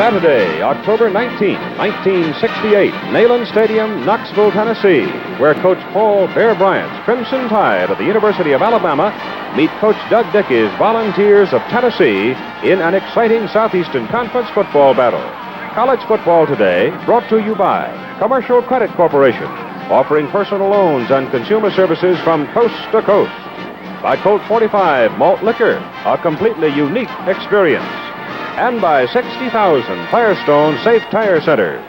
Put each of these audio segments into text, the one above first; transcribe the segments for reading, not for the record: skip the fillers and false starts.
Saturday, October 19, 1968, Neyland Stadium, Knoxville, Tennessee, where Coach Paul Bear Bryant's Crimson Tide of the University of Alabama meet Coach Doug Dickey's Volunteers of Tennessee in an exciting Southeastern Conference football battle. College football today brought to you by Commercial Credit Corporation, offering personal loans and consumer services from coast to coast. By Colt 45 Malt Liquor, a completely unique experience. And by 60,000 Firestone Safe Tire Centers.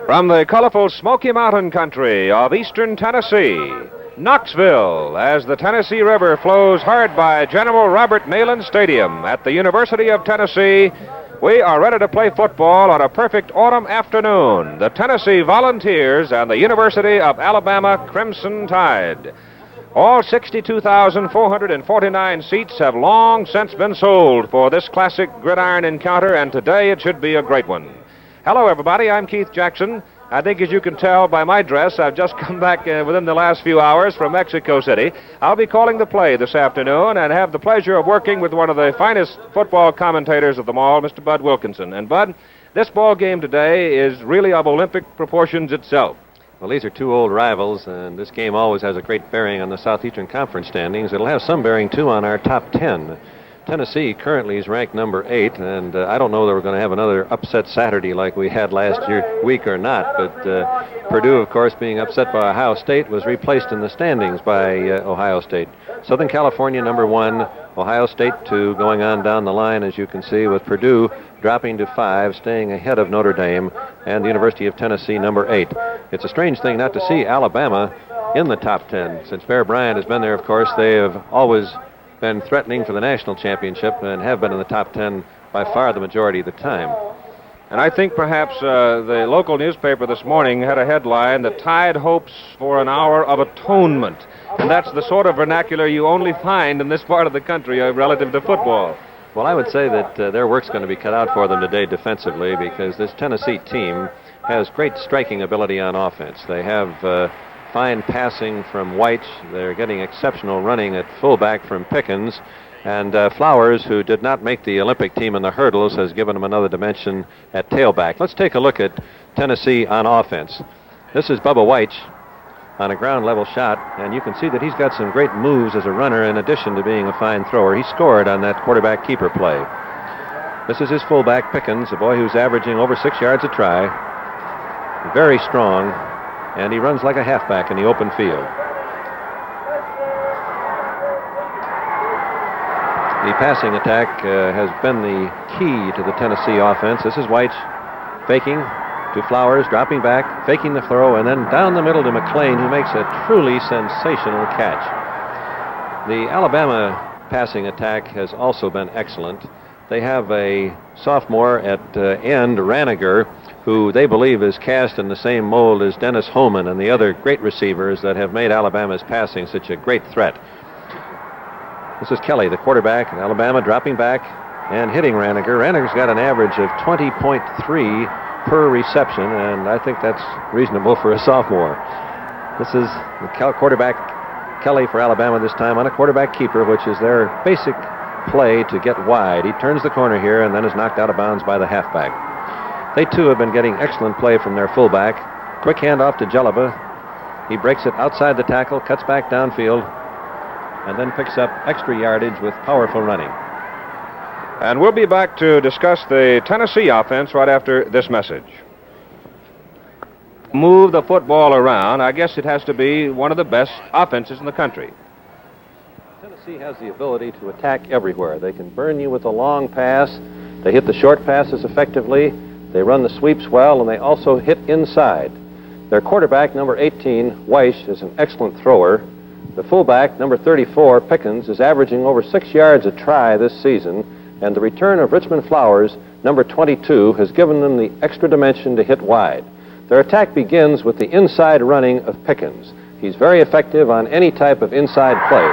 From the colorful Smoky Mountain country of eastern Tennessee, Knoxville, as the Tennessee River flows hard by General Robert Neyland Stadium at the University of Tennessee, we are ready to play football on a perfect autumn afternoon. The Tennessee Volunteers and the University of Alabama Crimson Tide. All 62,449 seats have long since been sold for this classic gridiron encounter, and today it should be a great one. Hello, everybody. I'm Keith Jackson. I think, as you can tell by my dress, I've just come back within the last few hours from Mexico City. I'll be calling the play this afternoon and have the pleasure of working with one of the finest football commentators of them all, Mr. Bud Wilkinson. And, Bud, this ball game today is really of Olympic proportions itself. Well, these are two old rivals, and this game always has a great bearing on the Southeastern Conference standings. It'll have some bearing, too, on our top 10. Tennessee currently is ranked number 8, and I don't know that we're going to have another upset Saturday like we had last week or not, but Purdue, of course, being upset by Ohio State, was replaced in the standings by Ohio State. Southern California, number 1, Ohio State 2, going on down the line, as you can see, with Purdue dropping to 5, staying ahead of Notre Dame, and the University of Tennessee, number 8. It's a strange thing not to see Alabama in the top 10. Since Bear Bryant has been there, of course, they have always been threatening for the national championship and have been in the top 10 by far the majority of the time. And I think perhaps the local newspaper this morning had a headline, "The Tide hopes for an hour of atonement." And that's the sort of vernacular you only find in this part of the country relative to football. Well, I would say that their work's going to be cut out for them today defensively, because this Tennessee team has great striking ability on offense. They have fine passing from White. They're getting exceptional running at fullback from Pickens. And Flowers, who did not make the Olympic team in the hurdles, has given them another dimension at tailback. Let's take a look at Tennessee on offense. This is Bubba White on a ground level shot, and you can see that he's got some great moves as a runner in addition to being a fine thrower. He scored on that quarterback keeper play. This is his fullback, Pickens, a boy who's averaging over 6 yards a try. Very strong, and he runs like a halfback in the open field. The passing attack has been the key to the Tennessee offense. This is White faking to Flowers, dropping back, faking the throw, and then down the middle to McClain, who makes a truly sensational catch. The Alabama passing attack has also been excellent. They have a sophomore at end, Raniger, who they believe is cast in the same mold as Dennis Holman and the other great receivers that have made Alabama's passing such a great threat. This is Kelly, the quarterback, Alabama, dropping back and hitting Raniger. Raniger's got an average of 20.3 per reception, and I think that's reasonable for a sophomore. This is the quarterback, Kelly, for Alabama this time on a quarterback keeper, which is their basic play to get wide. He turns the corner here and then is knocked out of bounds by the halfback. They, too, have been getting excellent play from their fullback. Quick handoff to Jelaba. He breaks it outside the tackle, cuts back downfield, and then picks up extra yardage with powerful running. And we'll be back to discuss the Tennessee offense right after this message. Move the football around. I guess it has to be one of the best offenses in the country. Tennessee has the ability to attack everywhere. They can burn you with a long pass. They hit the short passes effectively. They run the sweeps well, and they also hit inside. Their quarterback, number 18, Weiss, is an excellent thrower. The fullback, number 34, Pickens, is averaging over 6 yards a try this season, and the return of Richmond Flowers, number 22, has given them the extra dimension to hit wide. Their attack begins with the inside running of Pickens. He's very effective on any type of inside play.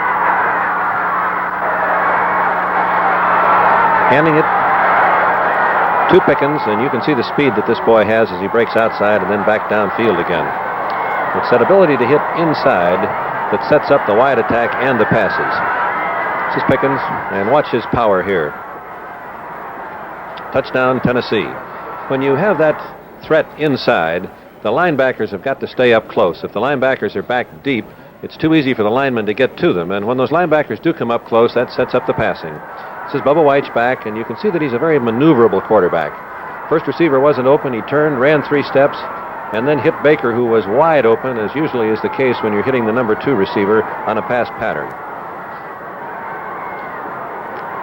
Handing it to Pickens, and you can see the speed that this boy has as he breaks outside and then back downfield again. It's that ability to hit inside that sets up the wide attack and the passes. This is Pickens, and watch his power here. Touchdown, Tennessee. When you have that threat inside, the linebackers have got to stay up close. If the linebackers are back deep, it's too easy for the linemen to get to them. And when those linebackers do come up close, that sets up the passing. This is Bubba White's back, and you can see that he's a very maneuverable quarterback. First receiver wasn't open. He turned, ran 3 steps, and then hit Baker, who was wide open, as usually is the case when you're hitting the number 2 receiver on a pass pattern.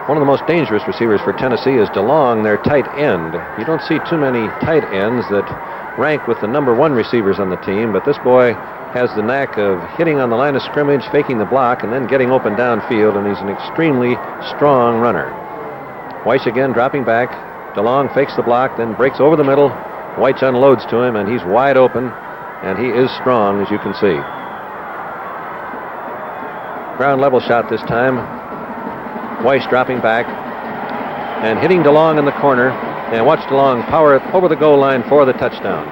One of the most dangerous receivers for Tennessee is DeLong, their tight end. You don't see too many tight ends that rank with the number 1 receivers on the team, but this boy has the knack of hitting on the line of scrimmage, faking the block, and then getting open downfield, and he's an extremely strong runner. Weiss again dropping back. DeLong fakes the block, then breaks over the middle. White unloads to him, and he's wide open, and he is strong, as you can see. Ground level shot this time. Weiss dropping back and hitting DeLong in the corner, and watch DeLong power it over the goal line for the touchdown.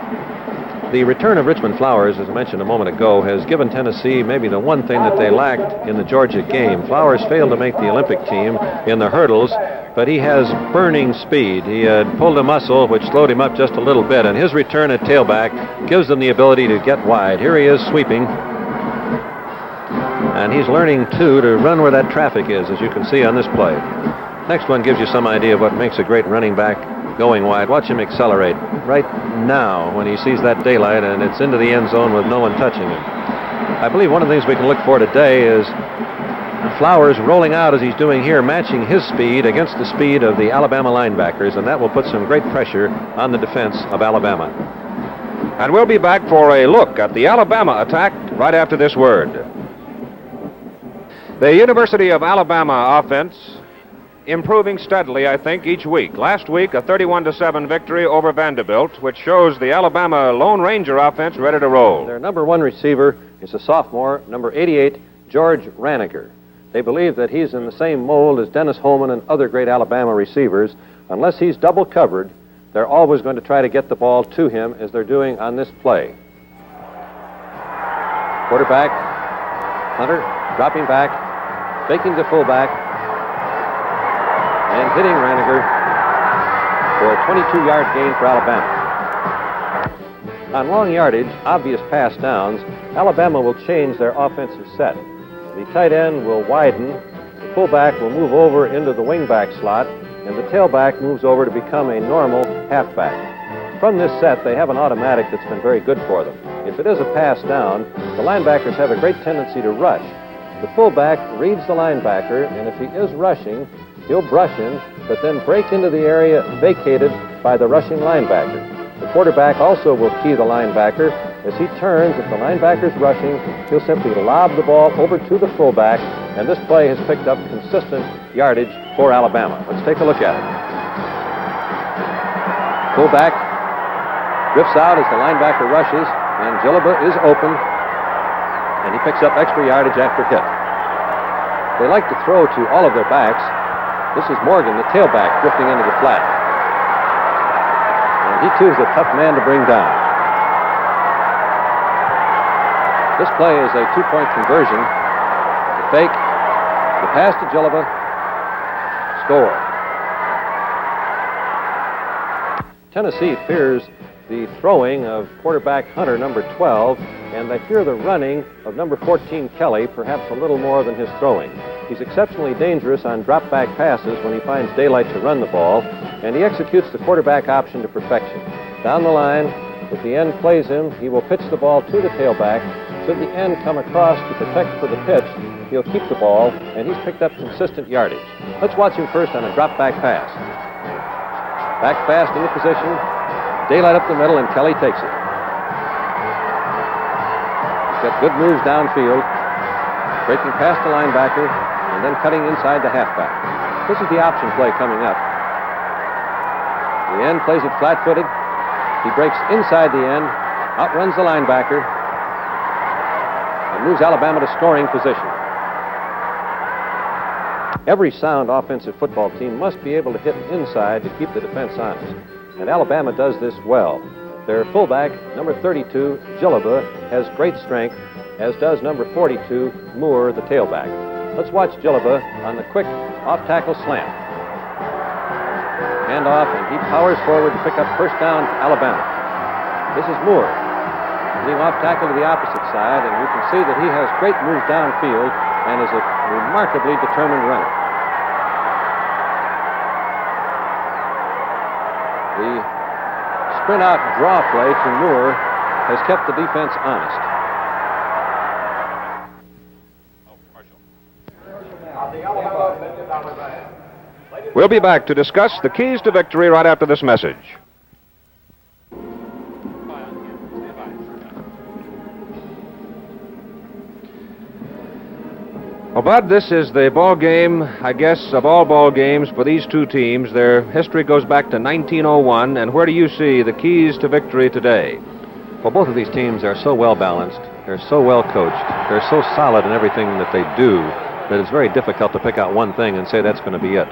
The return of Richmond Flowers, as I mentioned a moment ago, has given Tennessee maybe the one thing that they lacked in the Georgia game. Flowers failed to make the Olympic team in the hurdles, but he has burning speed. He had pulled a muscle which slowed him up just a little bit, and his return at tailback gives them the ability to get wide. Here he is sweeping, and he's learning, too, to run where that traffic is, as you can see on this play. Next one gives you some idea of what makes a great running back going wide. Watch him accelerate right now when he sees that daylight, and it's into the end zone with no one touching him. I believe one of the things we can look for today is Flowers rolling out as he's doing here, matching his speed against the speed of the Alabama linebackers, and that will put some great pressure on the defense of Alabama. And we'll be back for a look at the Alabama attack right after this word. The University of Alabama offense improving steadily, I think, each week. Last week, a 31-7 victory over Vanderbilt, which shows the Alabama Lone Ranger offense ready to roll. Their number 1 receiver is a sophomore, number 88, George Raniger. They believe that he's in the same mold as Dennis Holman and other great Alabama receivers. Unless he's double covered, they're always going to try to get the ball to him, as they're doing on this play. Quarterback, Hunter, dropping back, faking the fullback, and hitting Raniger for a 22-yard gain for Alabama. On long yardage, obvious pass downs, Alabama will change their offensive set. The tight end will widen, the fullback will move over into the wingback slot, and the tailback moves over to become a normal halfback. From this set, they have an automatic that's been very good for them. If it is a pass down, the linebackers have a great tendency to rush. The fullback reads the linebacker, and if he is rushing, he'll brush him, but then break into the area vacated by the rushing linebacker. The quarterback also will key the linebacker. As he turns, if the linebacker's rushing, he'll simply lob the ball over to the fullback, and this play has picked up consistent yardage for Alabama. Let's take a look at it. Fullback drifts out as the linebacker rushes, and Gillaba is open, and he picks up extra yardage after hit. They like to throw to all of their backs. This is Morgan, the tailback, drifting into the flat. And he, too, is a tough man to bring down. This play is a 2-point conversion. The fake, the pass to Gillaba, score. Tennessee fears the throwing of quarterback Hunter, number 12, and they fear the running of number 14, Kelly, perhaps a little more than his throwing. He's exceptionally dangerous on drop-back passes when he finds daylight to run the ball, and he executes the quarterback option to perfection. Down the line, if the end plays him, he will pitch the ball to the tailback. Should the end come across to protect for the pitch, he'll keep the ball, and he's picked up consistent yardage. Let's watch him first on a drop-back pass. Back fast into position, daylight up the middle, and Kelly takes it. He's got good moves downfield, breaking past the linebacker, and then cutting inside the halfback. This is the option play coming up. The end plays it flat-footed. He breaks inside the end, outruns the linebacker, and moves Alabama to scoring position. Every sound offensive football team must be able to hit inside to keep the defense honest, and Alabama does this well. Their fullback, number 32, Gillaba, has great strength, as does number 42, Moore, the tailback. Let's watch Gillaba on the quick off-tackle slant. Handoff, and he powers forward to pick up first down, Alabama. This is Moore, getting off tackle to the opposite side, and you can see that he has great moves downfield and is a remarkably determined runner. The sprint out draw play to Moore has kept the defense honest. We'll be back to discuss the keys to victory right after this message. Well, Bud, this is the ball game, I guess, of all ball games for these two teams. Their history goes back to 1901, and where do you see the keys to victory today? Well, both of these teams are so well balanced, they're so well coached, they're so solid in everything that they do that it's very difficult to pick out one thing and say that's going to be it.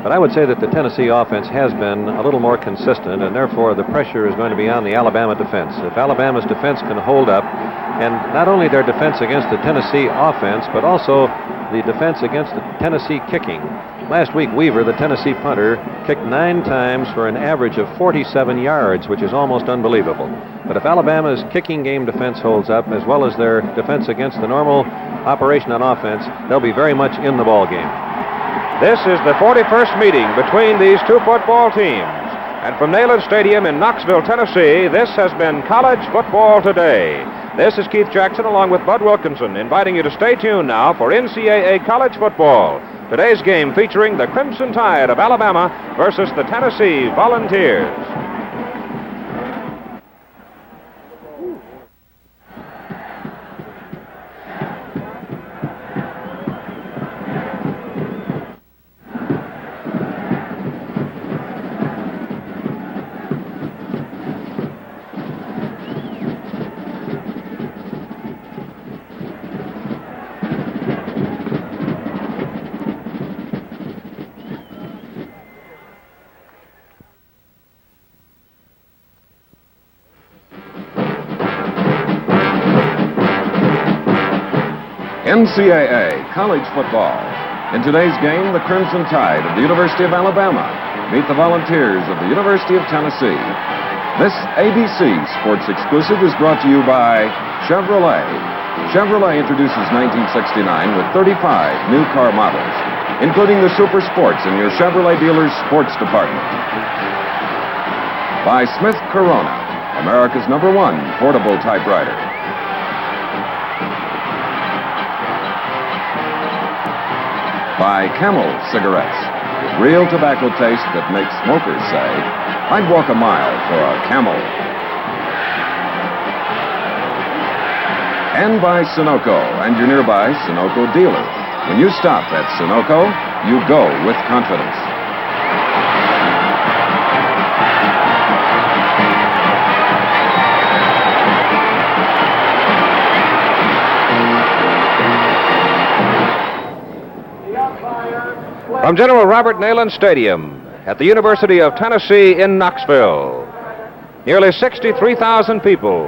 But I would say that the Tennessee offense has been a little more consistent, and therefore the pressure is going to be on the Alabama defense. If Alabama's defense can hold up, and not only their defense against the Tennessee offense, but also the defense against the Tennessee kicking. Last week, Weaver, the Tennessee punter, kicked 9 times for an average of 47 yards, which is almost unbelievable. But if Alabama's kicking game defense holds up, as well as their defense against the normal operation on offense, they'll be very much in the ball game. This is the 41st meeting between these two football teams. And from Neyland Stadium in Knoxville, Tennessee, this has been College Football Today. This is Keith Jackson along with Bud Wilkinson, inviting you to stay tuned now for NCAA college football. Today's game featuring the Crimson Tide of Alabama versus the Tennessee Volunteers. NCAA college football. In today's game, the Crimson Tide of the University of Alabama meet the Volunteers of the University of Tennessee. This ABC Sports Exclusive is brought to you by Chevrolet. Chevrolet introduces 1969 with 35 new car models, including the Super Sports in your Chevrolet dealer's sports department. By Smith Corona, America's #1 portable typewriter. By Camel cigarettes, with real tobacco taste that makes smokers say, I'd walk a mile for a Camel. And by Sunoco and your nearby Sunoco dealer. When you stop at Sunoco, you go with confidence. From General Robert Neyland Stadium at the University of Tennessee in Knoxville, nearly 63,000 people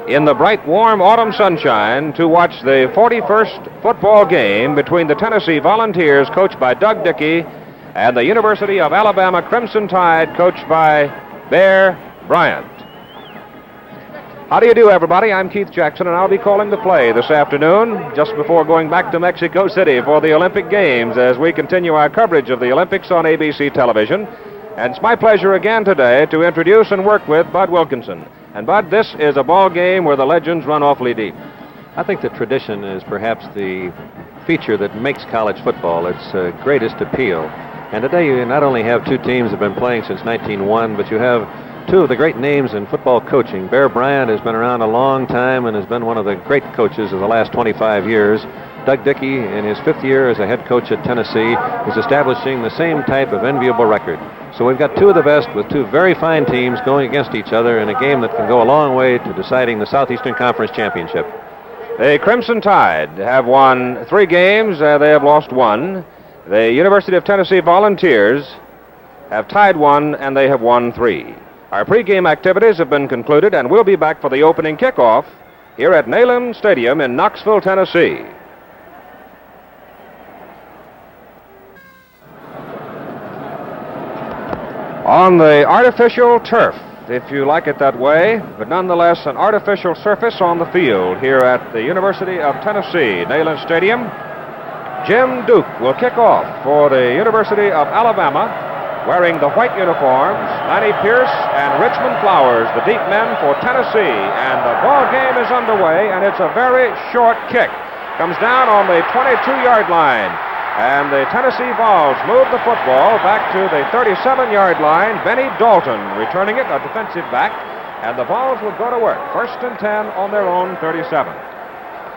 in the bright, warm autumn sunshine to watch the 41st football game between the Tennessee Volunteers, coached by Doug Dickey, and the University of Alabama Crimson Tide, coached by Bear Bryant. How do you do, everybody? I'm Keith Jackson, and I'll be calling the play this afternoon, just before going back to Mexico City for the Olympic Games, as we continue our coverage of the Olympics on ABC television. And it's my pleasure again today to introduce and work with Bud Wilkinson. And, Bud, this is a ball game where the legends run awfully deep. I think that tradition is perhaps the feature that makes college football its greatest appeal. And today you not only have two teams that have been playing since 1901, but you have two of the great names in football coaching. Bear Bryant has been around a long time and has been one of the great coaches of the last 25 years. Doug Dickey, in his 5th year as a head coach at Tennessee, is establishing the same type of enviable record. So we've got two of the best with two very fine teams going against each other in a game that can go a long way to deciding the Southeastern Conference Championship. The Crimson Tide have won 3 games. They have lost 1. The University of Tennessee Volunteers have tied 1, and they have won 3. Our pregame activities have been concluded, and we'll be back for the opening kickoff here at Neyland Stadium in Knoxville, Tennessee. On the artificial turf, if you like it that way, but nonetheless an artificial surface on the field here at the University of Tennessee, Neyland Stadium. Jim Duke will kick off for the University of Alabama, wearing the white uniforms, Lanny Pierce and Richmond Flowers, the deep men for Tennessee. And the ball game is underway, and it's a very short kick. Comes down on the 22-yard line. And the Tennessee Vols move the football back to the 37-yard line. Benny Dalton returning it, a defensive back. And the Vols will go to work. 1st and 10 on their own 37.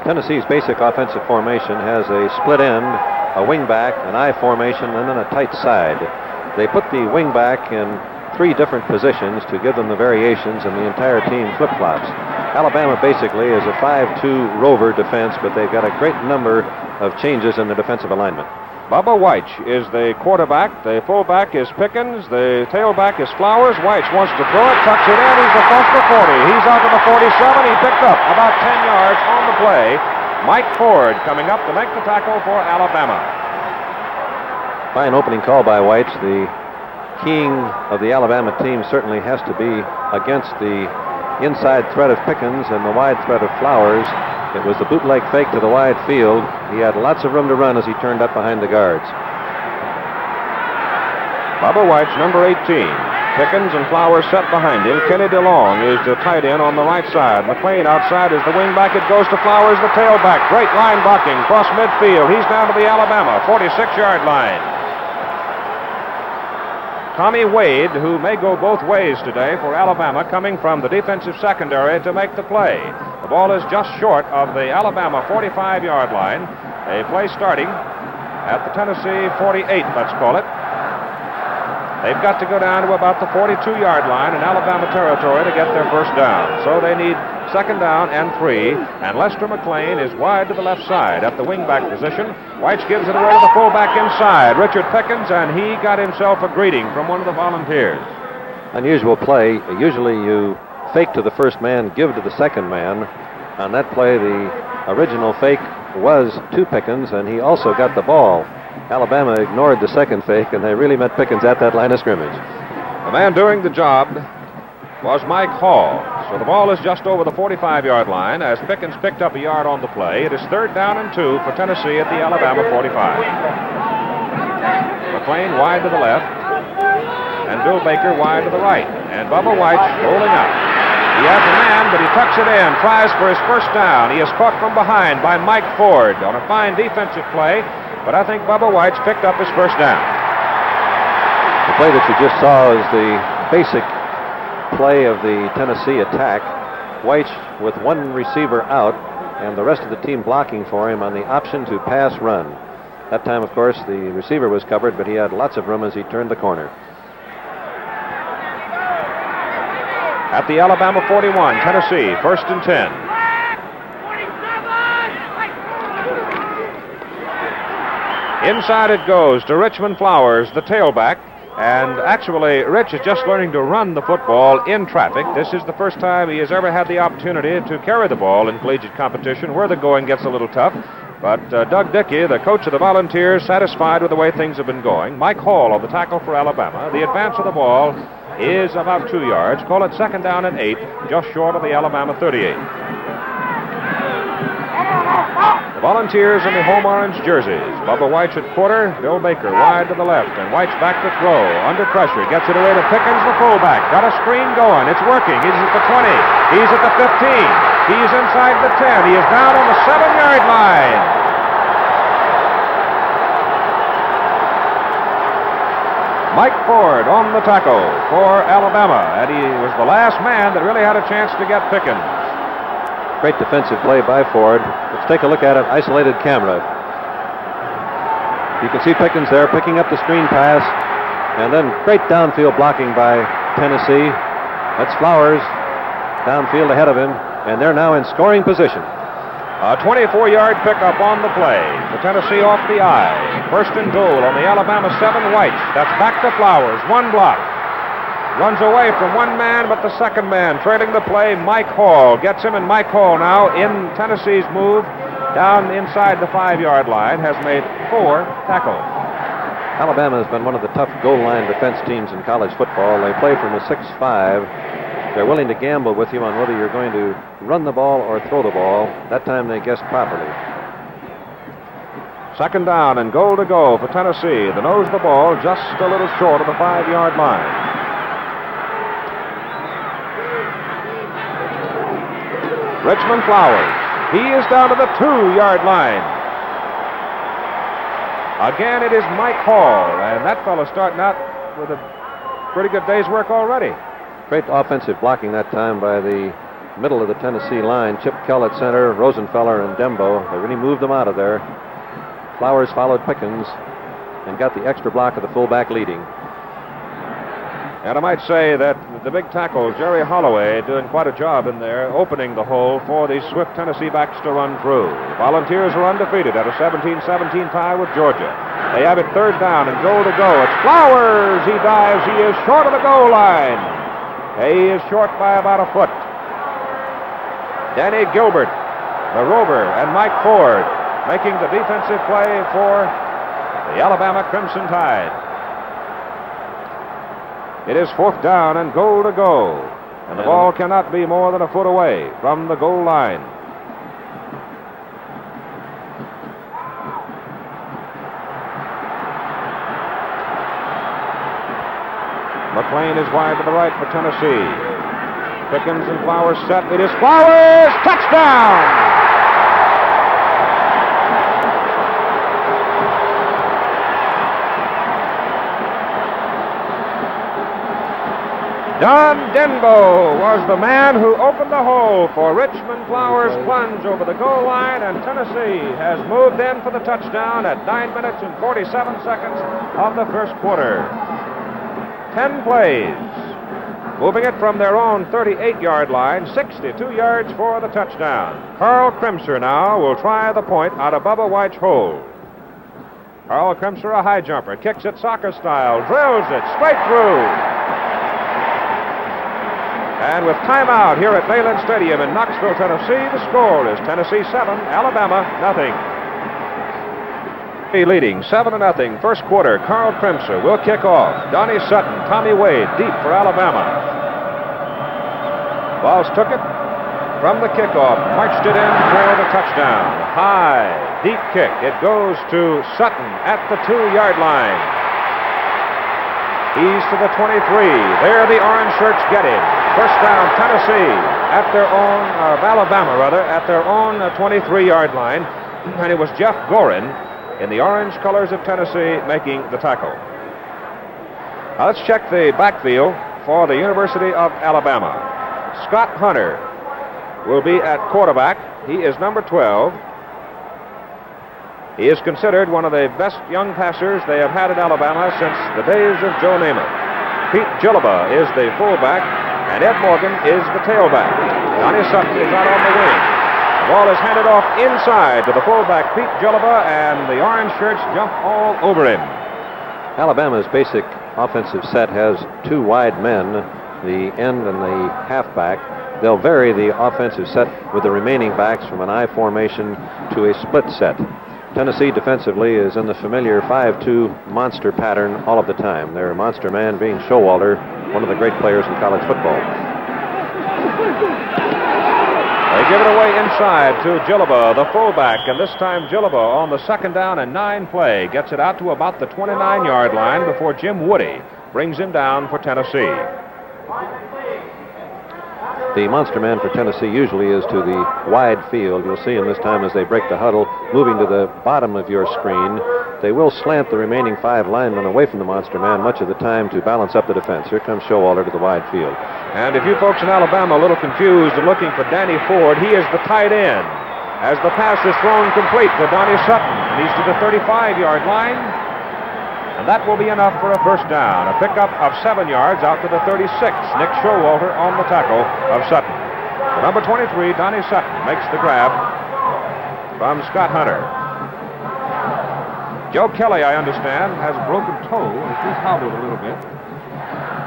Tennessee's basic offensive formation has a split end, a wing back, an I formation, and then a tight side. They put the wing back in 3 different positions to give them the variations, and the entire team flip-flops. Alabama basically is a 5-2 rover defense, but they've got a great number of changes in the defensive alignment. Bubba Weich is the quarterback. The fullback is Pickens. The tailback is Flowers. Weich wants to throw it, tucks it in. He's across the 40. He's out to the 47. He picked up about 10 yards on the play. Mike Ford coming up to make the tackle for Alabama. Fine opening call by Weich. The king of the Alabama team certainly has to be against the inside threat of Pickens and the wide threat of Flowers. It was the bootleg fake to the wide field. He had lots of room to run as he turned up behind the guards. Bubba Weich, number 18. Pickens and Flowers set behind him. Kenny DeLong is the tight end on the right side. McLean outside is the wingback. It goes to Flowers, the tailback. Great line blocking across midfield. He's down to the Alabama 46-yard line. Tommy Wade, who may go both ways today for Alabama, coming from the defensive secondary to make the play. The ball is just short of the Alabama 45-yard line. A play starting at the Tennessee 48, let's call it. They've got to go down to about the 42-yard line in Alabama territory to get their first down. So they need 2nd down and 3. And Lester McLean is wide to the left side at the wingback position. Weich gives it away to the fullback inside, Richard Pickens, and he got himself a greeting from one of the Volunteers. Unusual play. Usually you fake to the first man, give to the second man. On that play, the original fake was to Pickens, and he also got the ball. Alabama ignored the second fake, and they really met Pickens at that line of scrimmage. The man doing the job was Mike Hall. So the ball is just over the 45-yard line as Pickens picked up a yard on the play. It is 3rd down and 2 for Tennessee at the Alabama 45. McLean wide to the left, and Bill Baker wide to the right. And Bubba Weich rolling out. He has a man, but he tucks it in, tries for his first down. He is caught from behind by Mike Ford on a fine defensive play, but I think Bubba Weich picked up his first down. The play that you just saw is the basic play of the Tennessee attack. Weich with one receiver out and the rest of the team blocking for him on the option to pass run. That time, of course, the receiver was covered, but he had lots of room as he turned the corner. At the Alabama 41, Tennessee, 1st and 10. Inside it goes to Richmond Flowers, the tailback. And actually, Rich is just learning to run the football in traffic. This is the first time he has ever had the opportunity to carry the ball in collegiate competition, where the going gets a little tough. But Doug Dickey, the coach of the Volunteers, satisfied with the way things have been going. Mike Hall on the tackle for Alabama. The advance of the ball is about 2 yards. Call it 2nd down and 8, just short of the Alabama 38. The Volunteers in the home orange jerseys. Bubba Weich at quarter, Bill Baker wide to the left, and Weich back to throw. Under pressure, gets it away to Pickens, the fullback. Got a screen going. It's working. He's at the 20. He's at the 15. He's inside the 10. He is down on the 7-yard line. Mike Ford on the tackle for Alabama, and he was the last man that really had a chance to get Pickens. Great defensive play by Ford. Let's take a look at it, isolated camera. You can see Pickens there picking up the screen pass, and then great downfield blocking by Tennessee. That's Flowers downfield ahead of him, and they're now in scoring position. A 24-yard pickup on the play for Tennessee off the I. 1st and goal on the Alabama 7, Weich. That's back to Flowers, one block. Runs away from one man, but the second man trailing the play, Mike Hall. Gets him, and Mike Hall now in Tennessee's move down inside the 5-yard line has made 4 tackles. Alabama has been one of the tough goal line defense teams in college football. They play from the 6-5. They're willing to gamble with you on whether you're going to run the ball or throw the ball. That time they guessed properly. Second down and goal to go for Tennessee. The nose of the ball just a little short of the 5-yard line. Richmond Flowers. He is down to the 2-yard line. Again, it is Mike Hall, and that fellow starting out with a pretty good day's work already. Great offensive blocking that time by the middle of the Tennessee line. Chip Kell at center, Rosenfeller and Dembo. They really moved them out of there. Flowers followed Pickens and got the extra block of the fullback leading. And I might say that the big tackle, Jerry Holloway, doing quite a job in there, opening the hole for these swift Tennessee backs to run through. Volunteers are undefeated at a 17-17 tie with Georgia. They have it third down and goal to go. It's Flowers. He dives. He is short of the goal line. He is short by about a foot. Danny Gilbert, the Rover, and Mike Ford making the defensive play for the Alabama Crimson Tide. It is fourth down and goal to go. And the ball cannot be more than a foot away from the goal line. McLean is wide to the right for Tennessee. Pickens and Flowers set. It is Flowers! Touchdown! Don Denbo was the man who opened the hole for Richmond Flowers' plunge over the goal line, and Tennessee has moved in for the touchdown at 9 minutes and 47 seconds of the first quarter. 10 plays, moving it from their own 38-yard line, 62 yards for the touchdown. Carl Kremser now will try the point out of Bubba White's hole. Carl Kremser, a high jumper, kicks it soccer style, drills it straight through. And with timeout here at Neyland Stadium in Knoxville, Tennessee, the score is Tennessee 7, Alabama nothing. Leading 7-0, first quarter. Carl Kremser will kick off. Donnie Sutton, Tommy Wade, deep for Alabama. Vols took it from the kickoff, marched it in for the touchdown. High, deep kick. It goes to Sutton at the 2-yard line. He's to the 23. There the orange shirts get him. First down, Tennessee at their own, Alabama rather, at their own 23-yard line. And it was Jeff Gorin in the orange colors of Tennessee making the tackle. Now let's check the backfield for the University of Alabama. Scott Hunter will be at quarterback. He is number 12. He is considered one of the best young passers they have had in Alabama since the days of Joe Namath. Pete Gilliba is the fullback, and Ed Morgan is the tailback. Donnie Sutton is out on the wing. The ball is handed off inside to the fullback, Pete Gilliba, and the orange shirts jump all over him. Alabama's basic offensive set has two wide men, the end and the halfback. They'll vary the offensive set with the remaining backs from an I formation to a split set. Tennessee defensively is in the familiar 5-2 monster pattern all of the time. Their monster man being Showalter, one of the great players in college football. They give it away inside to Gilliba, the fullback, and this time Gilliba on the second down and 9 play gets it out to about the 29-yard line before Jim Woody brings him down for Tennessee. The monster man for Tennessee usually is to the wide field. You'll see him this time as they break the huddle, moving to the bottom of your screen. They will slant the remaining 5 linemen away from the monster man much of the time to balance up the defense. Here comes Showalter to the wide field. And if you folks in Alabama are a little confused and looking for Danny Ford, he is the tight end. As the pass is thrown complete to Donnie Sutton, and he's to the 35-yard line. And that will be enough for a first down. A pickup of 7 yards out to the 36. Nick Showalter on the tackle of Sutton. The number 23, Donnie Sutton, makes the grab from Scott Hunter. Joe Kelly, I understand, has a broken toe. He's hobbled a little bit.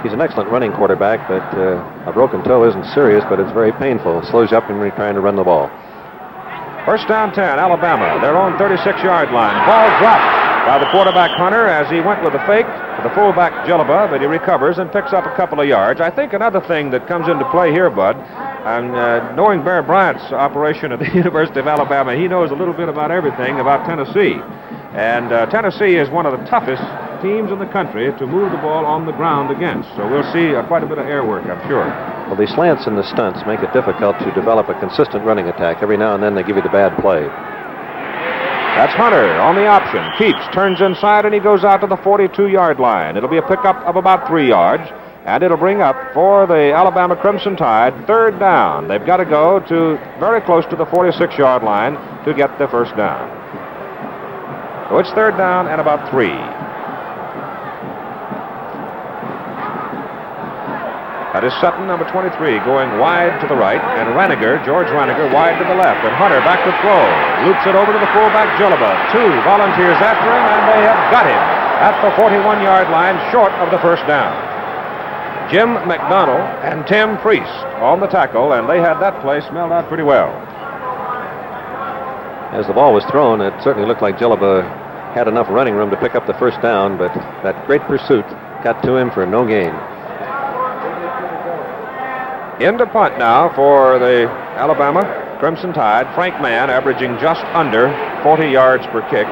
He's an excellent running quarterback, but a broken toe isn't serious, but it's very painful. It slows you up when you're trying to run the ball. First down 10, Alabama. Their own 36-yard line. Ball dropped. by the quarterback Hunter as he went with the fake to the fullback Jelaba, but he recovers and picks up a couple of yards. I think another thing that comes into play here, Bud, and knowing Bear Bryant's operation at the University of Alabama, he knows a little bit about everything about Tennessee. And Tennessee is one of the toughest teams in the country to move the ball on the ground against. So we'll see quite a bit of air work, I'm sure. Well, the slants and the stunts make it difficult to develop a consistent running attack. Every now and then they give you the bad play. That's Hunter on the option. Keeps, turns inside, and he goes out to the 42-yard line. It'll be a pickup of about 3 yards, and it'll bring up for the Alabama Crimson Tide 3rd down. They've got to go to very close to the 46-yard line to get the first down. So it's 3rd down and about 3. That is Sutton, number 23, going wide to the right, and George Raniger, wide to the left, and Hunter back to throw. Loops it over to the fullback, Jelaba. 2 Volunteers after him, and they have got him at the 41-yard line, short of the first down. Jim McDonald and Tim Priest on the tackle, and they had that play smelled out pretty well. As the ball was thrown, it certainly looked like Jelaba had enough running room to pick up the first down, but that great pursuit got to him for no gain. Into punt now for the Alabama Crimson Tide. Frank Mann averaging just under 40 yards per kick.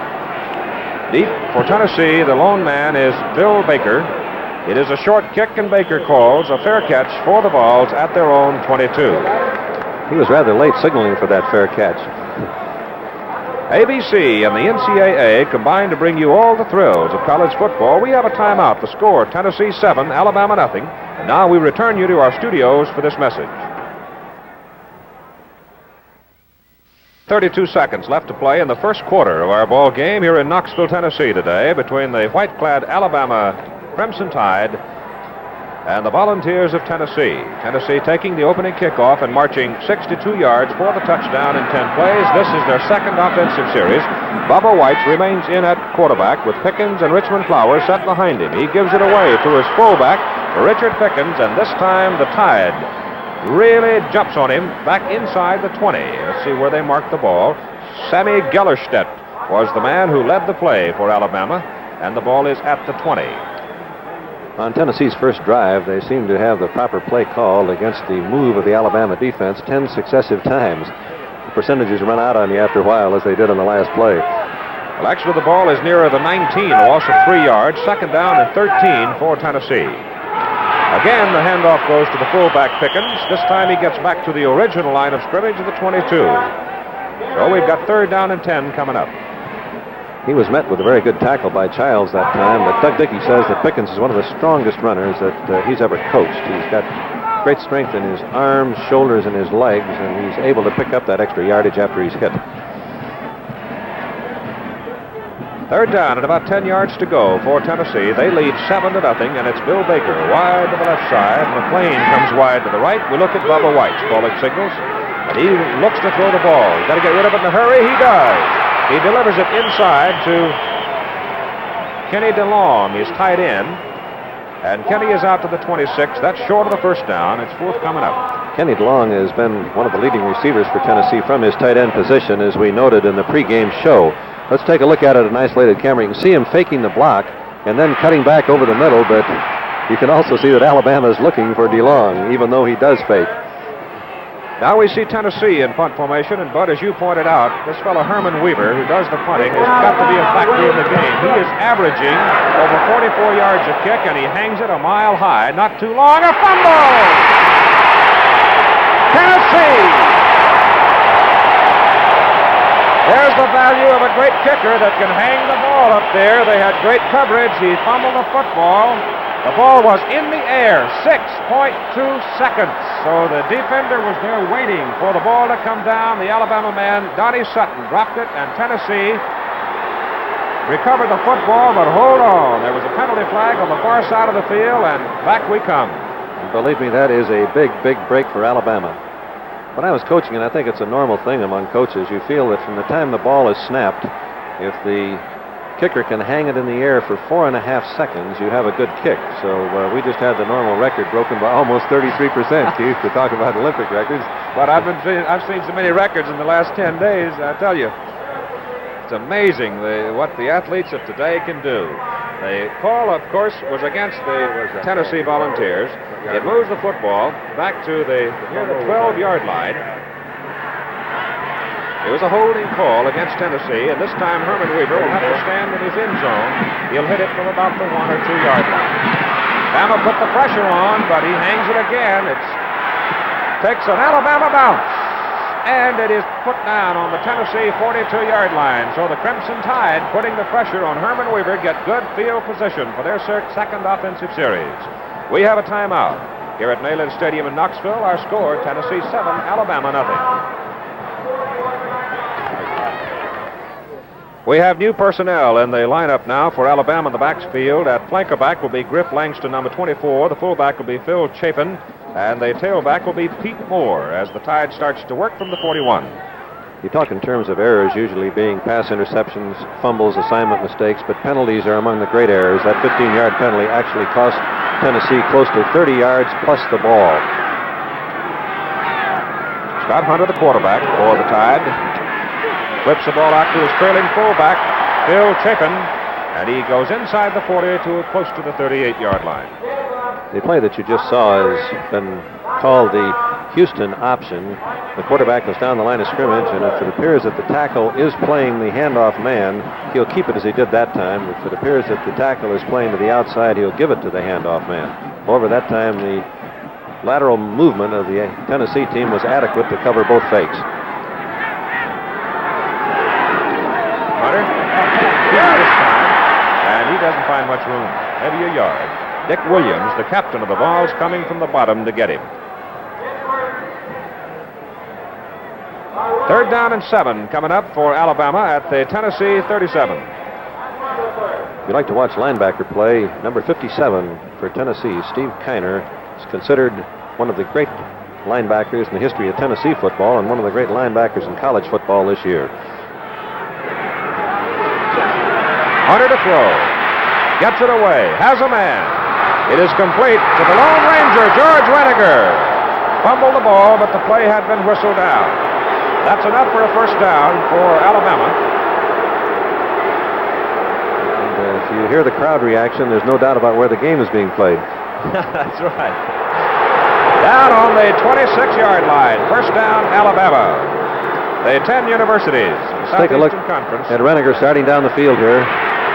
Deep for Tennessee, the lone man is Bill Baker. It is a short kick, and Baker calls a fair catch for the Vols at their own 22. He was rather late signaling for that fair catch. ABC and the NCAA combine to bring you all the thrills of college football. We have a timeout. The score, Tennessee 7, Alabama nothing. And now we return you to our studios for this message. 32 seconds left to play in the first quarter of our ball game here in Knoxville, Tennessee today between the white-clad Alabama Crimson Tide and the Volunteers of Tennessee. Tennessee taking the opening kickoff and marching 62 yards for the touchdown in 10 plays. This is their second offensive series. Bubba White remains in at quarterback with Pickens and Richmond Flowers set behind him. He gives it away to his fullback, Richard Pickens, and this time the Tide really jumps on him back inside the 20. Let's see where they mark the ball. Sammy Gellerstedt was the man who led the play for Alabama, and the ball is at the 20. On Tennessee's first drive, they seem to have the proper play called against the move of the Alabama defense 10 successive times. The percentages run out on you after a while, as they did on the last play. Well, actually, the ball is nearer the 19, a loss of 3 yards. 2nd down and 13 for Tennessee. Again, the handoff goes to the fullback Pickens. This time he gets back to the original line of scrimmage of the 22. So we've got 3rd down and 10 coming up. He was met with a very good tackle by Childs that time, but Doug Dickey says that Pickens is one of the strongest runners that he's ever coached. He's got great strength in his arms, shoulders, and his legs, and he's able to pick up that extra yardage after he's hit. 3rd down and about 10 yards to go for Tennessee. They lead 7-0, and it's Bill Baker wide to the left side. McLean comes wide to the right. We look at Bubba White's calling signals, and he looks to throw the ball. He's got to get rid of it in a hurry. He does. He delivers it inside to Kenny DeLong. He's tied in, and Kenny is out to the 26. That's short of the first down. It's 4th coming up. Kenny DeLong has been one of the leading receivers for Tennessee from his tight end position, as we noted in the pregame show. Let's take a look at it at an isolated camera. You can see him faking the block and then cutting back over the middle, but you can also see that Alabama is looking for DeLong, even though he does fake. Now we see Tennessee in punt formation, and Bud, as you pointed out, this fellow Herman Weaver, who does the punting, has got to be a factor in the game. He is averaging over 44 yards a kick, and he hangs it a mile high. Not too long, a fumble! Tennessee! There's the value of a great kicker that can hang the ball up there. They had great coverage. He fumbled the football. The ball was in the air, 6.2 seconds. So the defender was there waiting for the ball to come down. The Alabama man, Donnie Sutton, dropped it, and Tennessee recovered the football, but hold on. There was a penalty flag on the far side of the field, and back we come. Believe me, that is a big, big break for Alabama. When I was coaching, and I think it's a normal thing among coaches, you feel that from the time the ball is snapped, if the kicker can hang it in the air for 4.5 seconds, you have a good kick. So we just had the normal record broken by almost 33%, Keith, to talk about Olympic records. But I've seen so many records in the last 10 days, I tell you. It's amazing what the athletes of today can do. The call, of course, was against the Tennessee Volunteers. It moves the football back to near the 12-yard line. It was a holding call against Tennessee, and this time Herman Weaver will have to stand in his end zone. He'll hit it from about the 1 or 2 yard line. Bama put the pressure on, but he hangs it again. It takes an Alabama bounce, and it is put down on the Tennessee 42-yard line. So the Crimson Tide, putting the pressure on Herman Weaver, get good field position for their second offensive series. We have a timeout here at Neyland Stadium in Knoxville. Our score, Tennessee 7, Alabama nothing. We have new personnel in the lineup now for Alabama in the backfield. At flanker-back will be Griff Langston, number 24. The fullback will be Phil Chapin, and the tailback will be Pete Moore as the Tide starts to work from the 41. You talk in terms of errors usually being pass interceptions, fumbles, assignment mistakes, but penalties are among the great errors. That 15-yard penalty actually cost Tennessee close to 30 yards plus the ball. Scott Hunter, the quarterback for the Tide, flips the ball out to his trailing fullback, Phil Chapin, and he goes inside the 40 to close to the 38-yard line. The play that you just saw has been called the Houston option. The quarterback is down the line of scrimmage, and if it appears that the tackle is playing the handoff man, he'll keep it as he did that time. If it appears that the tackle is playing to the outside, he'll give it to the handoff man. However, that time the lateral movement of the Tennessee team was adequate to cover both fakes. Hunter, this time, and he doesn't find much room, maybe a yard. Dick Williams, the captain of the Vols, coming from the bottom to get him. 3rd down and 7 coming up for Alabama at the Tennessee 37. If you'd like to watch linebacker play, number 57 for Tennessee, Steve Kiner, is considered one of the great linebackers in the history of Tennessee football and one of the great linebackers in college football this year. Hunter to throw. Gets it away. Has a man. It is complete to the Lone Ranger, George Reniger. Fumbled the ball, but the play had been whistled out. That's enough for a first down for Alabama. And if you hear the crowd reaction, there's no doubt about where the game is being played. That's right. Down on the 26-yard line. First down, Alabama. The 10 universities. Let's take a look at Reniger starting down the field here.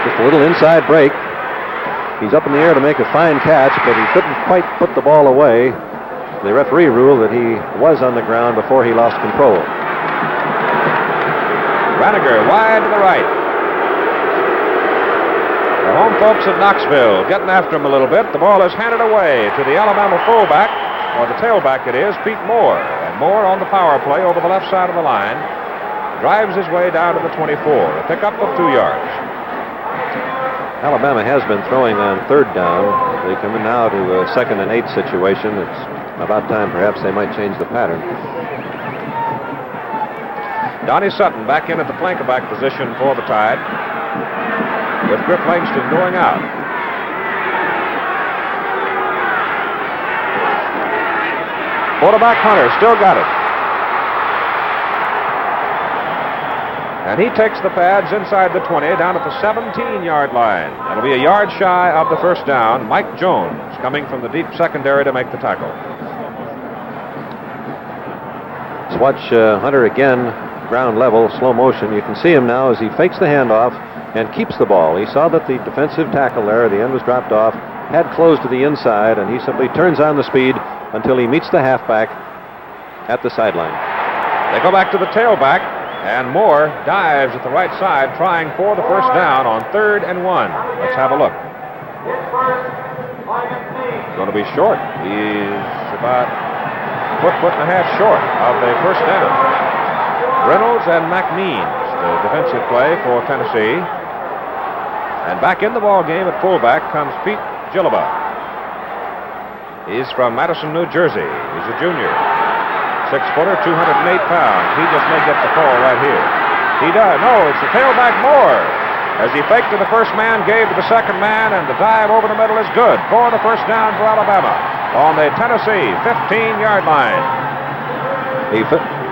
Just a little inside break. He's up in the air to make a fine catch, but he couldn't quite put the ball away. The referee ruled that he was on the ground before he lost control. Reniger wide to the right. The home folks at Knoxville getting after him a little bit. The ball is handed away to the Alabama fullback, or the tailback it is, Pete Moore. And Moore on the power play over the left side of the line drives his way down to the 24. A pickup of 2 yards. Alabama has been throwing on 3rd down. They come in now to a 2nd and 8 situation. It's about time perhaps they might change the pattern. Donnie Sutton back in at the flanker-back position for the Tide, with Griff Langston going out. Quarterback Hunter still got it. And he takes the pads inside the 20, down at the 17-yard line. That'll be a yard shy of the first down. Mike Jones coming from the deep secondary to make the tackle. Let's watch Hunter again, ground level, slow motion. You can see him now as he fakes the handoff and keeps the ball. He saw that the defensive tackle there, the end was dropped off, had closed to the inside, and he simply turns on the speed until he meets the halfback at the sideline. They go back to the tailback. And Moore dives at the right side, trying for the first down on 3rd and 1. Let's have a look. Going to be short. He's about a foot and a half short of the first down. Reynolds and McMeans, the defensive play for Tennessee. And back in the ball game at fullback comes Pete Gilliba. He's from Madison, New Jersey. He's a junior. 6-footer, 208 pounds. He just may get the call right here. He does. No, it's the tailback Moore. As he faked to the first man, gave to the second man, and the dive over the middle is good for the first down for Alabama on the Tennessee 15-yard line. The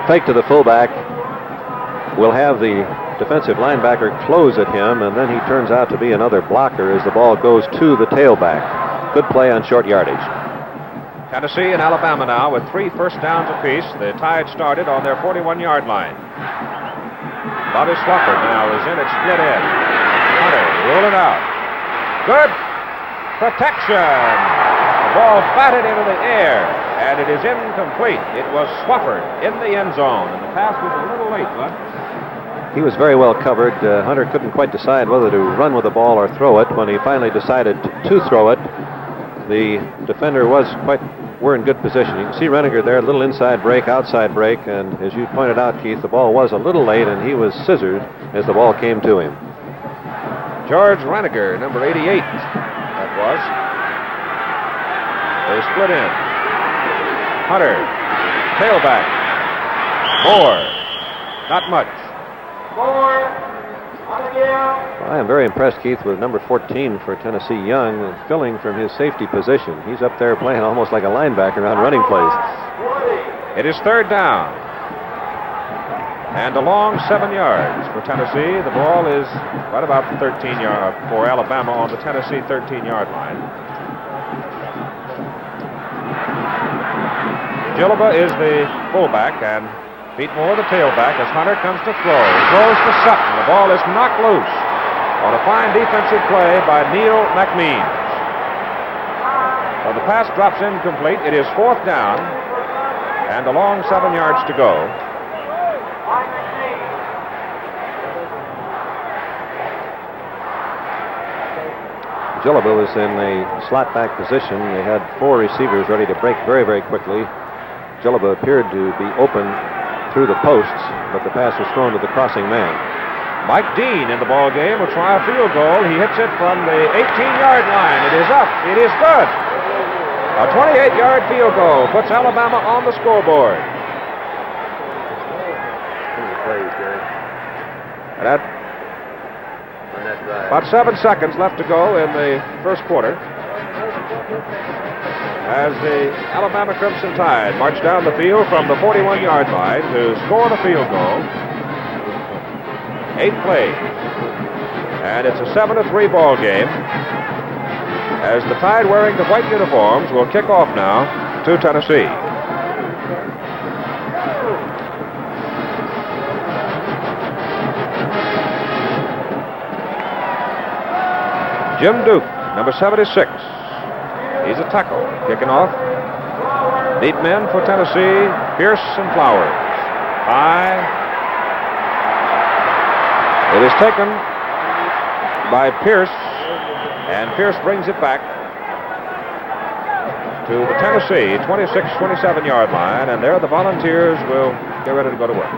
fake to the fullback will have the defensive linebacker close at him, and then he turns out to be another blocker as the ball goes to the tailback. Good play on short yardage. Tennessee and Alabama now with 3 first downs apiece. The Tide started on their 41-yard line. Bobby Swofford now is in at split end. Hunter roll it out. Good protection. The ball batted into the air, and it is incomplete. It was Swofford in the end zone, and the pass was a little late, Bud. He was very well covered. Hunter couldn't quite decide whether to run with the ball or throw it. When he finally decided to throw it, the defender were in good position. You can see Reniger there, a little inside break, outside break, and as you pointed out, Keith, the ball was a little late, and he was scissored as the ball came to him. George Reniger, number 88, that was. They split in. Hunter, tailback. Moore, not much. I am very impressed, Keith, with number 14 for Tennessee, Young, filling from his safety position. He's up there playing almost like a linebacker on running plays. It is third down. And a long 7 yards for Tennessee. The ball is right about 13 yards for Alabama on the Tennessee 13-yard line. Gilliba is the fullback, and Pete Moore the tailback as Hunter comes to throw. Throws to Sutton. The ball is knocked loose on a fine defensive play by Neil McMeans. So the pass drops incomplete. It is fourth down and a long 7 yards to go. Gilliba was in a slot back position. They had 4 receivers ready to break very, very quickly. Gilliba appeared to be open through the posts, but the pass was thrown to the crossing man. Mike Dean in the ball game will try a field goal. He hits it from the 18-yard line. It is up. It is good. A 28-yard field goal puts Alabama on the scoreboard. About 7 seconds left to go in the first quarter as the Alabama Crimson Tide march down the field from the 41-yard line to score the field goal. 8 plays. And it's a 7-3 ball game as the Tide wearing the white uniforms will kick off now to Tennessee. Jim Duke, number 76. He's a tackle. Kicking off. Deep men for Tennessee. Pierce and Flowers. High. It is taken by Pierce, and Pierce brings it back to the Tennessee 26-27 yard line, and there the Volunteers will get ready to go to work.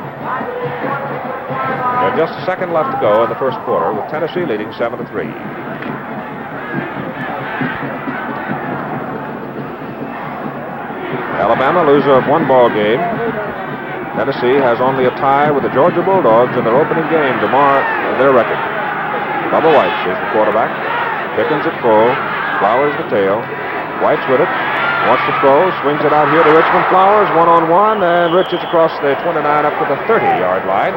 There's just a second left to go in the first quarter, with Tennessee leading 7-3. Alabama loser of 1 ball game. Tennessee has only a tie with the Georgia Bulldogs in their opening game to mar their record. Bubba Whites is the quarterback. Pickens at full. Flowers the tail. Whites with it. Wants to throw. Swings it out here to Richmond Flowers. 1-on-1, and Rich is across the 29 up to the 30-yard line.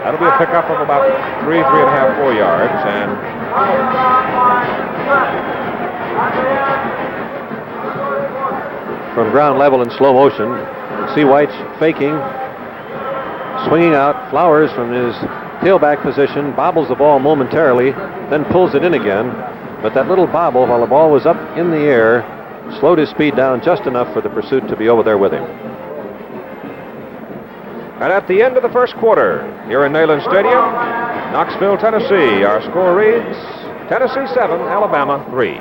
That'll be a pickup of about 3.5, 4 yards. And from ground level in slow motion, you can see White's faking, swinging out. Flowers from his tailback position bobbles the ball momentarily, then pulls it in again. But that little bobble while the ball was up in the air slowed his speed down just enough for the pursuit to be over there with him. And at the end of the first quarter, here in Neyland Stadium, Knoxville, Tennessee, our score reads Tennessee 7, Alabama 3.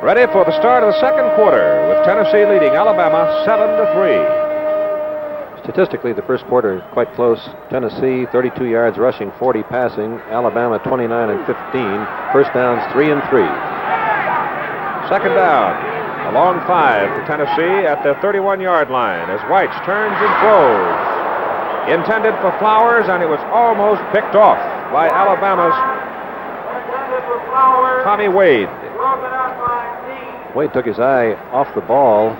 Ready for the start of the second quarter with Tennessee leading Alabama 7-3. Statistically, the first quarter is quite close. Tennessee 32 yards rushing, 40 passing. Alabama 29 and 15. First downs 3 and 3. Second down, a long 5 for Tennessee at their 31-yard line as Whites turns and throws. Intended for Flowers, and it was almost picked off by Alabama's Tommy Wade. Wade took his eye off the ball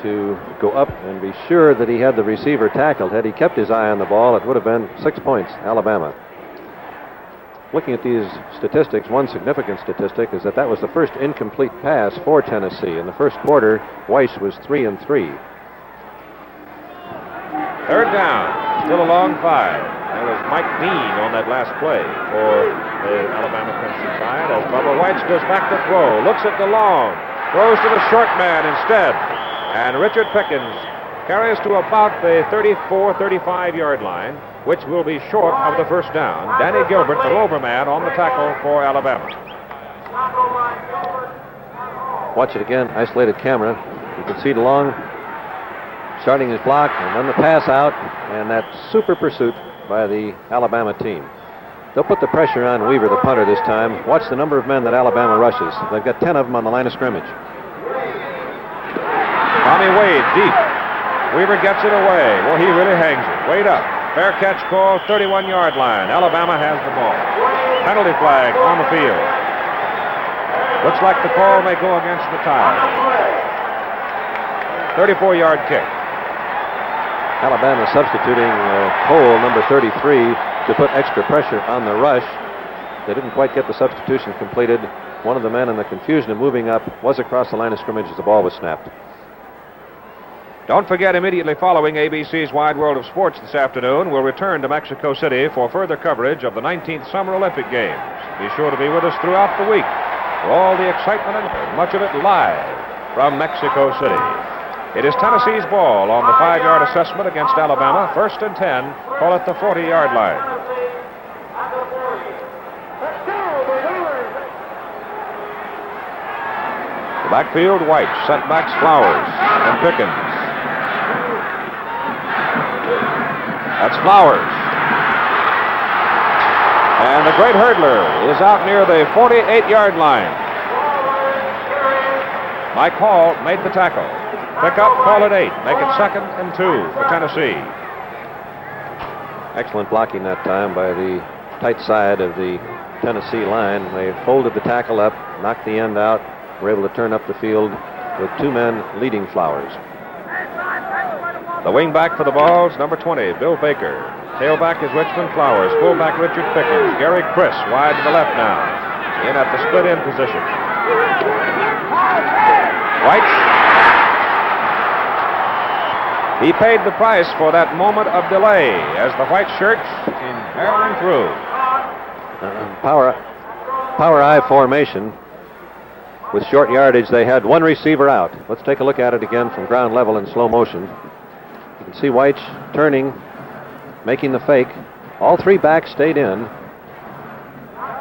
to go up and be sure that he had the receiver tackled. Had he kept his eye on the ball, it would have been 6 points, Alabama. Looking at these statistics, one significant statistic is that was the first incomplete pass for Tennessee. In the first quarter, Weiss was 3 and 3. Third down, still a long 5. That was Mike Dean on that last play for the Alabama Crimson Tide as Bubba Weitz goes back to throw, looks at the long, throws to the short man instead. And Richard Pickens carries to about the 34-35-yard line, which will be short of the first down. Danny Gilbert, the rover man, on the tackle for Alabama. Watch it again, isolated camera. You can see DeLong starting his block, and then the pass out, and that super pursuit by the Alabama team. They'll put the pressure on Weaver, the punter, this time. Watch the number of men that Alabama rushes. They've got 10 of them on the line of scrimmage. Tommy Wade, deep. Weaver gets it away. Well, he really hangs it. Wade up. Fair catch call, 31-yard line. Alabama has the ball. Penalty flag on the field. Looks like the call may go against the Tide. 34-yard kick. Alabama substituting Cole, number 33, to put extra pressure on the rush. They didn't quite get the substitution completed. One of the men in the confusion of moving up was across the line of scrimmage as the ball was snapped. Don't forget, immediately following ABC's Wide World of Sports this afternoon, we'll return to Mexico City for further coverage of the 19th Summer Olympic Games. Be sure to be with us throughout the week for all the excitement and much of it live from Mexico City. It is Tennessee's ball on the 5-yard assessment against Alabama. 1st and 10. Call it the 40-yard line. The backfield, White. Setbacks, Flowers and Pickens. That's Flowers. And the great hurdler is out near the 48-yard line. Mike Hall made the tackle. Pick up, call it 8. Make it 2nd and 2 for Tennessee. Excellent blocking that time by the tight side of the Tennessee line. They folded the tackle up, knocked the end out, were able to turn up the field with 2 men leading Flowers. The wingback for the Vols, number 20, Bill Baker. Tailback is Richmond Flowers. Fullback Richard Pickens. Gary Chris wide to the left now. In at the split end position. White. He paid the price for that moment of delay as the white shirts came barreling through. Power I formation. With short yardage, they had 1 receiver out. Let's take a look at it again from ground level in slow motion. You can see White turning, making the fake. All 3 backs stayed in.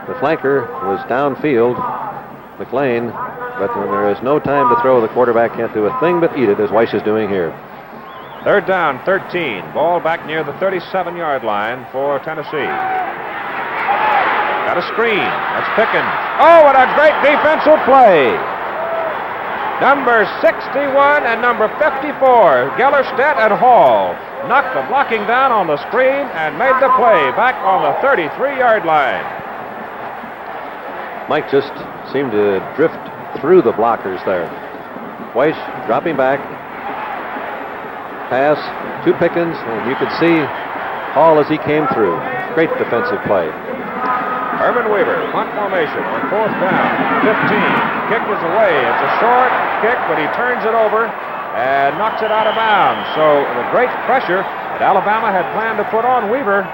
The flanker was downfield, McLean, but when there is no time to throw, the quarterback can't do a thing but eat it, as Weiss is doing here. 3rd down, 13. Ball back near the 37-yard line for Tennessee. Got a screen. That's Pickens. Oh, what a great defensive play. Number 61 and number 54, Gellerstedt and Hall, knocked the blocking down on the screen and made the play back on the 33-yard line. Mike just seemed to drift through the blockers there. Weiss dropping back. Pass to Pickens, and you could see Hall as he came through. Great defensive play. Herman Weaver, punt formation on 4th down, 15. Kick is away. It's a short kick, but he turns it over and knocks it out of bounds. So the great pressure that Alabama had planned to put on Weaver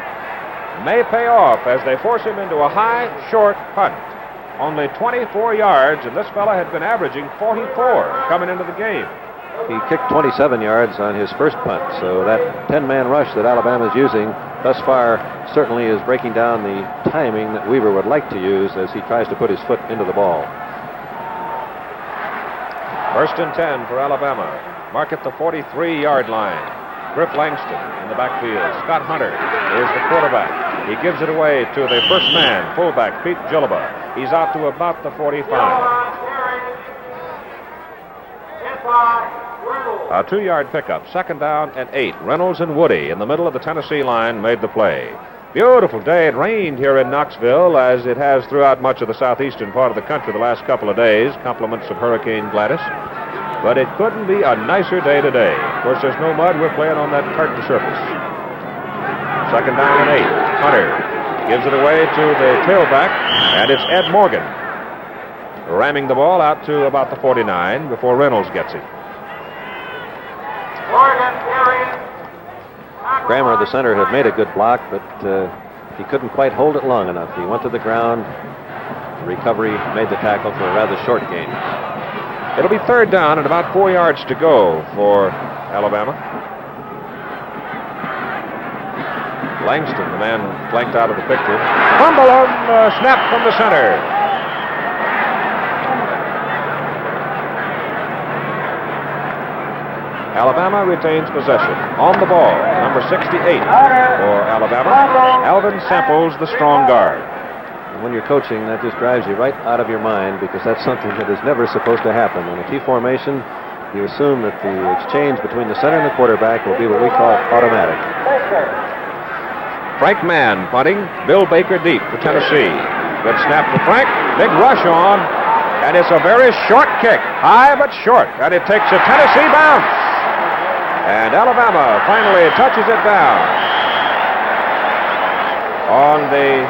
may pay off as they force him into a high, short punt. Only 24 yards, and this fella had been averaging 44 coming into the game. He kicked 27 yards on his first punt, so that 10-man rush that Alabama is using thus far certainly is breaking down the timing that Weaver would like to use as he tries to put his foot into the ball. 1st and 10 for Alabama. Mark at the 43-yard line. Griff Langston in the backfield. Scott Hunter is the quarterback. He gives it away to the first man, fullback Pete Gilliba. He's out to about the 45. A 2-yard pickup, 2nd down and 8. Reynolds and Woody in the middle of the Tennessee line made the play. Beautiful day. It rained here in Knoxville, as it has throughout much of the southeastern part of the country the last couple of days. Compliments of Hurricane Gladys. but it couldn't be a nicer day today. Of course, there's no mud. We're playing on that tartan surface. Second down and 8. Hunter gives it away to the tailback, and it's Ed Morgan ramming the ball out to about the 49 before Reynolds gets it. Kramer, the center, had made a good block, but he couldn't quite hold it long enough. He went to the ground. The recovery made the tackle for a rather short gain. It'll be third down and about 4 yards to go for Alabama. Langston, the man flanked out of the picture. Fumble on snap from the center. Alabama retains possession. On the ball, number 68 for Alabama, Alvin Samples, the strong guard. And when you're coaching, that just drives you right out of your mind because that's something that is never supposed to happen. In a T formation, you assume that the exchange between the center and the quarterback will be what we call automatic. Frank Mann punting, Bill Baker deep for Tennessee. Good snap for Frank, big rush on, and it's a very short kick, high but short, and it takes a Tennessee bounce. And Alabama finally touches it down on the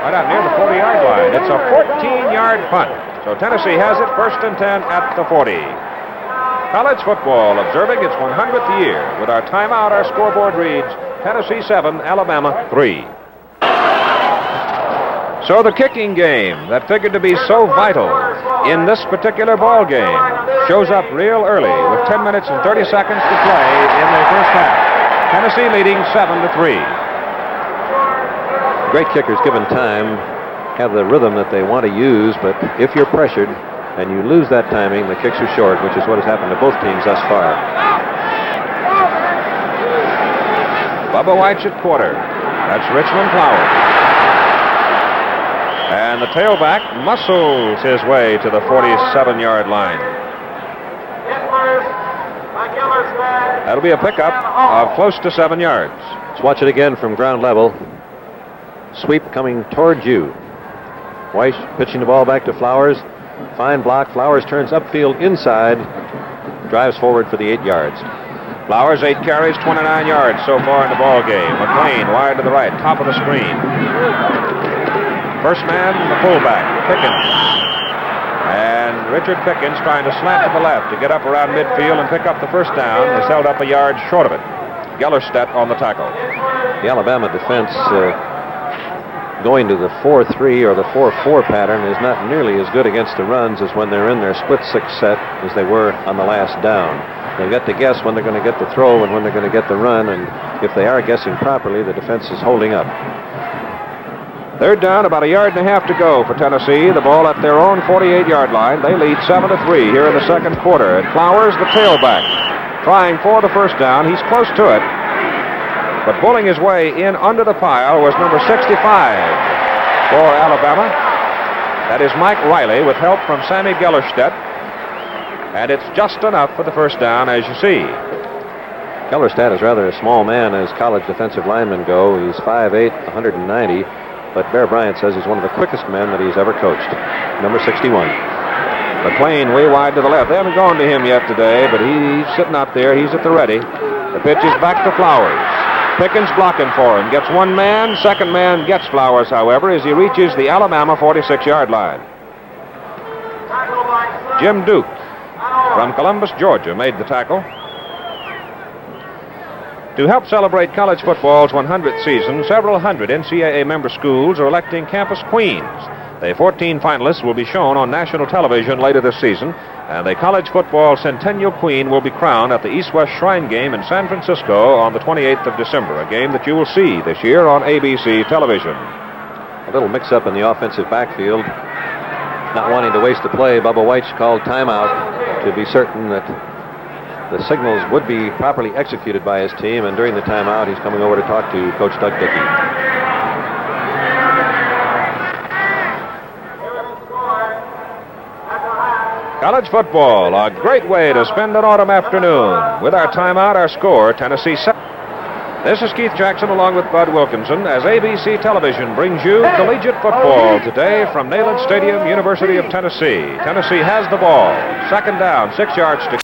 right out near the 40-yard line. It's a 14-yard punt. So Tennessee has it, 1st and 10 at the 40. College football observing its 100th year. With our timeout, our scoreboard reads Tennessee 7, Alabama 3. So the kicking game that figured to be so vital in this particular ball game shows up real early with 10 minutes and 30 seconds to play in the first half. Tennessee leading 7-3. Great kickers, given time, have the rhythm that they want to use, but if you're pressured and you lose that timing, the kicks are short, which is what has happened to both teams thus far. Bubba White's at quarter. That's Richmond Flowers. And the tailback muscles his way to the 47-yard line. That'll be a pickup of close to 7 yards. Let's watch it again from ground level. Sweep coming towards you. Weiss pitching the ball back to Flowers. Fine block. Flowers turns upfield inside. Drives forward for the 8 yards. Flowers, 8 carries, 29 yards so far in the ball game. McLean wide to the right, top of the screen. First man, the fullback, Pickens. And Richard Pickens trying to slant to the left to get up around midfield and pick up the first down. Is held up a yard short of it. Gellerstedt on the tackle. The Alabama defense going to the 4-3 or the 4-4 pattern is not nearly as good against the runs as when they're in their split 6 set as they were on the last down. They've got to guess when they're going to get the throw and when they're going to get the run, and if they are guessing properly, the defense is holding up. Third down, about a yard and a half to go for Tennessee. The ball at their own 48-yard line. They lead 7-3 here in the second quarter. And Flowers, the tailback, trying for the first down. He's close to it. But bulling his way in under the pile was number 65 for Alabama. That is Mike Riley with help from Sammy Gellerstedt. And it's just enough for the first down, as you see. Gellerstedt is rather a small man as college defensive linemen go. He's 5'8", 190. But Bear Bryant says he's one of the quickest men that he's ever coached. Number 61. McLean way wide to the left. They haven't gone to him yet today, but he's sitting out there. He's at the ready. The pitch is back to Flowers. Pickens blocking for him. Gets one man. Second man gets Flowers, however, as he reaches the Alabama 46-yard line. Jim Duke from Columbus, Georgia, made the tackle. To help celebrate college football's 100th season, several hundred NCAA member schools are electing campus queens. The 14 finalists will be shown on national television later this season, and the college football Centennial Queen will be crowned at the East-West Shrine Game in San Francisco on the 28th of December, a game that you will see this year on ABC television. A little mix-up in the offensive backfield. Not wanting to waste the play, Bubba White called timeout to be certain that the signals would be properly executed by his team, and during the timeout, he's coming over to talk to Coach Doug Dickey. College football, a great way to spend an autumn afternoon. With our timeout, our score, Tennessee 7. This is Keith Jackson along with Bud Wilkinson as ABC Television brings you collegiate football today from Neyland Stadium, University of Tennessee. Tennessee has the ball. Second down, 6 yards to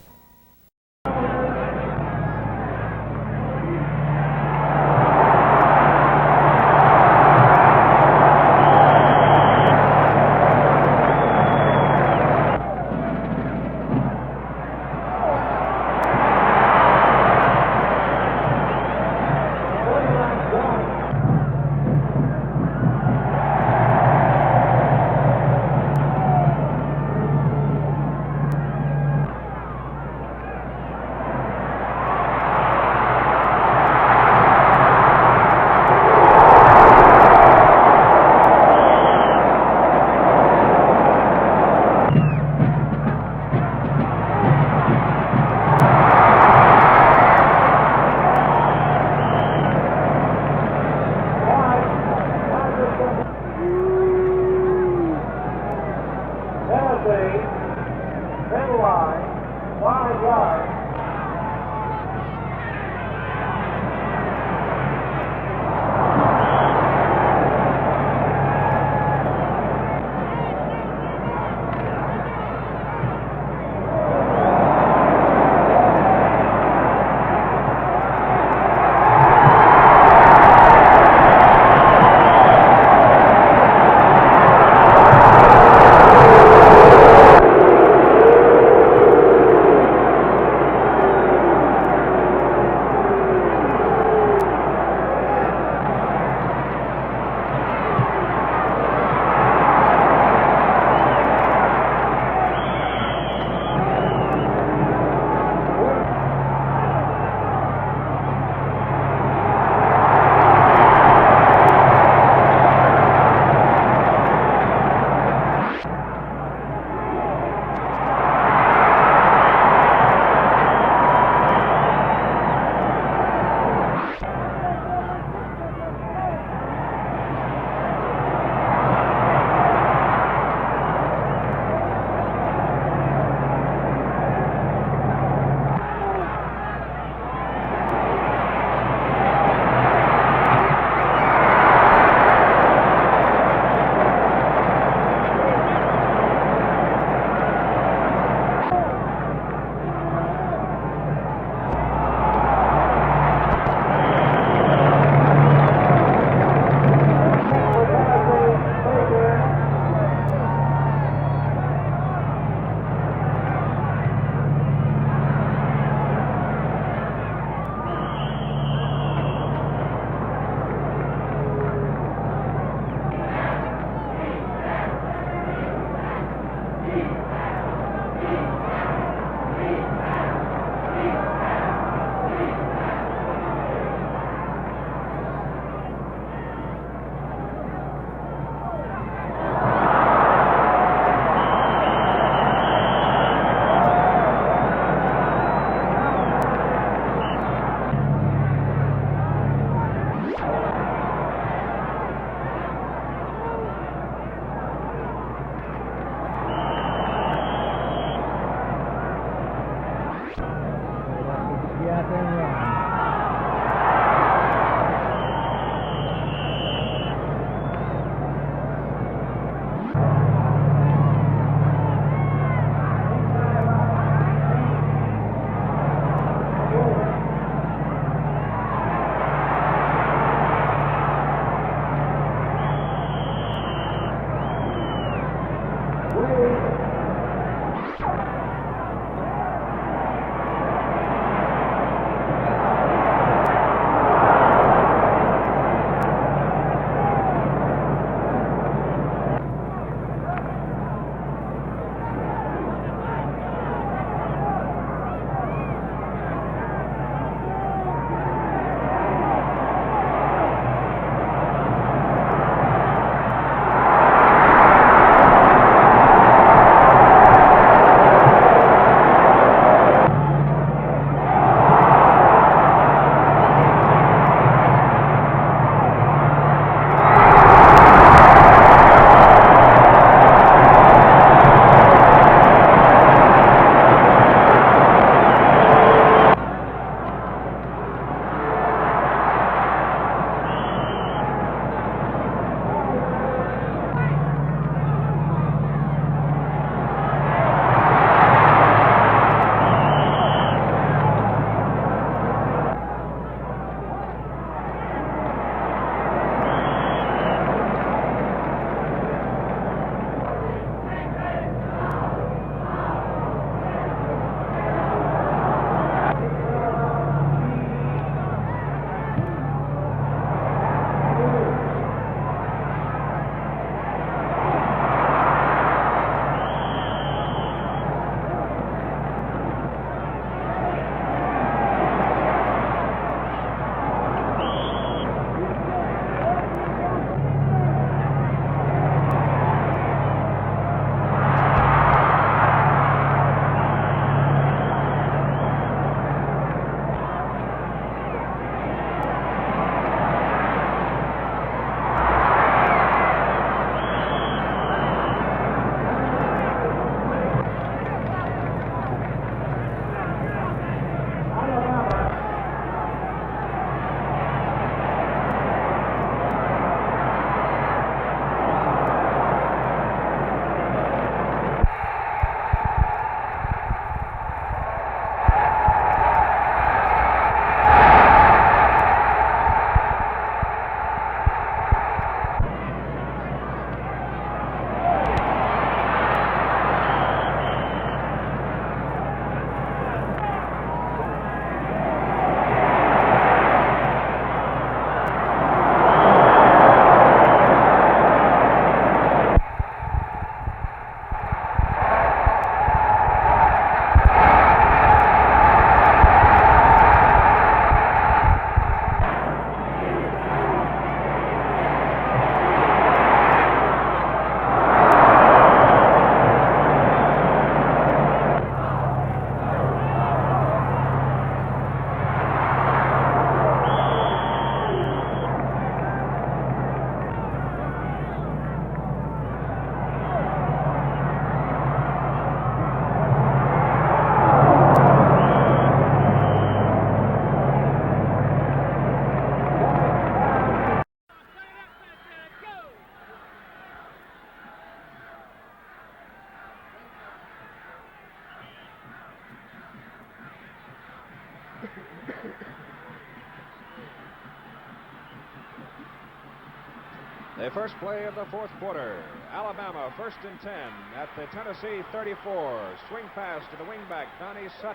The first play of the fourth quarter. Alabama first and 10 at the Tennessee 34. Swing pass to the wingback, Donnie Sutton.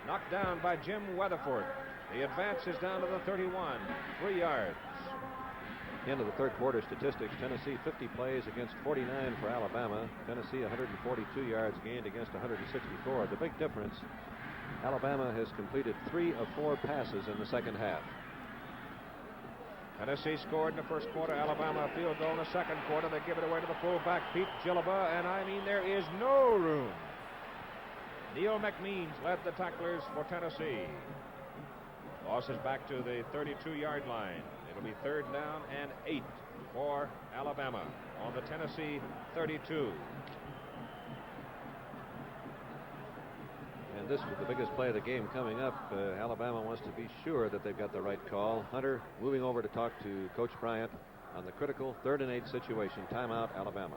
Knocked down by Jim Weatherford. The advance is down to the 31, 3 yards. End of the third quarter statistics. Tennessee 50 plays against 49 for Alabama. Tennessee 142 yards gained against 164. The big difference, Alabama has completed 3 of 4 passes in the second half. Tennessee scored in the first quarter. Alabama a field goal in the second quarter. They give it away to the fullback, Pete Gilliba, and I mean there is no room. Neil McMeans led the tacklers for Tennessee. Loss is back to the 32-yard line. It'll be third down and 8 for Alabama on the Tennessee 32. And this is the biggest play of the game coming up. Alabama wants to be sure that they've got the right call. Hunter moving over to talk to Coach Bryant on the critical 3rd and 8 situation. Timeout, Alabama.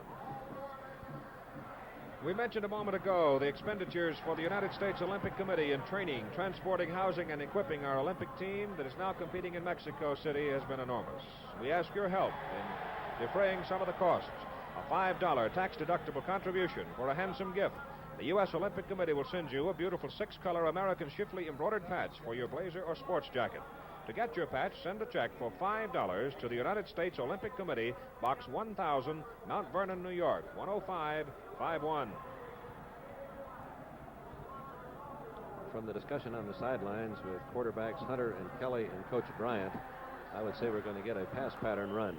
We mentioned a moment ago the expenditures for the United States Olympic Committee in training, transporting, housing, and equipping our Olympic team that is now competing in Mexico City has been enormous. We ask your help in defraying some of the costs. A $5 tax-deductible contribution for a handsome gift. The U.S. Olympic Committee will send you a beautiful 6-color American Shifley embroidered patch for your blazer or sports jacket. To get your patch, send a check for $5 to the United States Olympic Committee, Box 1000, Mount Vernon, New York, 10551. From the discussion on the sidelines with quarterbacks Hunter and Kelly and Coach Bryant, I would say we're going to get a pass pattern run.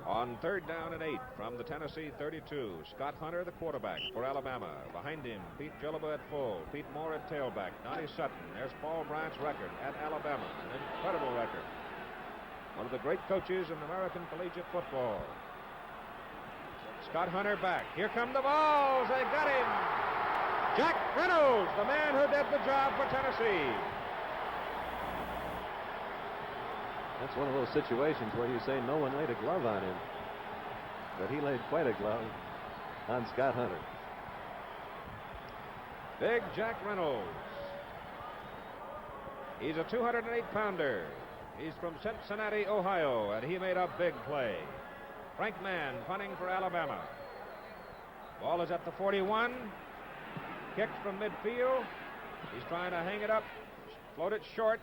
On third down and 8 from the Tennessee 32, Scott Hunter, the quarterback for Alabama. Behind him, Pete Gilliba at full, Pete Moore at tailback, Donnie Sutton. There's Paul Bryant's record at Alabama, an incredible record. One of the great coaches in American collegiate football. Scott Hunter back. Here come the balls. They got him. Jack Reynolds, the man who did the job for Tennessee. That's one of those situations where you say no one laid a glove on him. But he laid quite a glove on Scott Hunter. Big Jack Reynolds. He's a 208-pounder. He's from Cincinnati, Ohio, and he made a big play. Frank Mann punting for Alabama. Ball is at the 41. Kicked from midfield. He's trying to hang it up, float it short.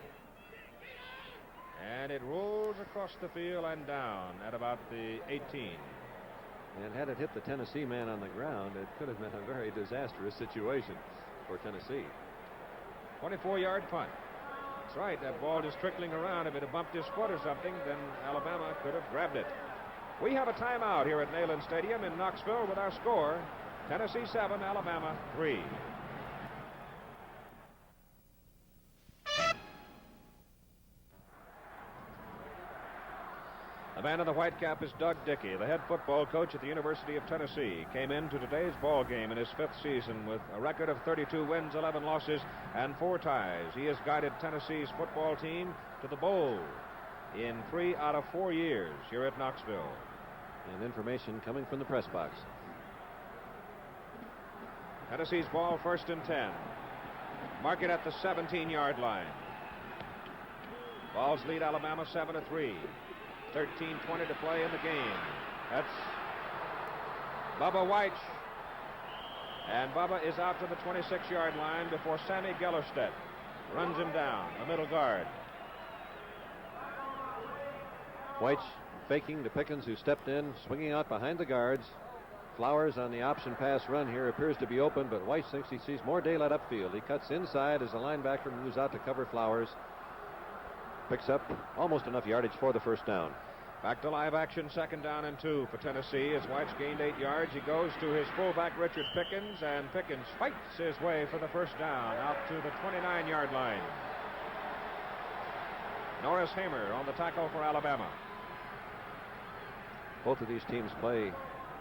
And it rolls across the field and down at about the 18. And had it hit the Tennessee man on the ground, it could have been a very disastrous situation for Tennessee. 24-yard punt. That's right, that ball just trickling around. If it had bumped his foot or something, then Alabama could have grabbed it. We have a timeout here at Neyland Stadium in Knoxville with our score, Tennessee 7, Alabama 3. The man in the white cap is Doug Dickey, the head football coach at the University of Tennessee. Came into today's ball game in his 5th season with a record of 32 wins, 11 losses, and 4 ties. He has guided Tennessee's football team to the bowl in 3 out of 4 years here at Knoxville. And information coming from the press box. Tennessee's ball, 1st and 10. Mark it at the 17-yard line. Vols lead Alabama 7-3. 13:20 to play in the game. That's Bubba White. And Bubba is out to the 26-yard line before Sammy Gellerstedt runs him down, the middle guard. White's faking to Pickens, who stepped in, swinging out behind the guards. Flowers on the option pass run here appears to be open, but White thinks he sees more daylight upfield. He cuts inside as the linebacker moves out to cover Flowers. Picks up almost enough yardage for the first down. Back to live action, 2nd down and 2 for Tennessee. As White's gained 8 yards, he goes to his fullback, Richard Pickens, and Pickens fights his way for the first down out to the 29-yard line. Norris Hamer on the tackle for Alabama. Both of these teams play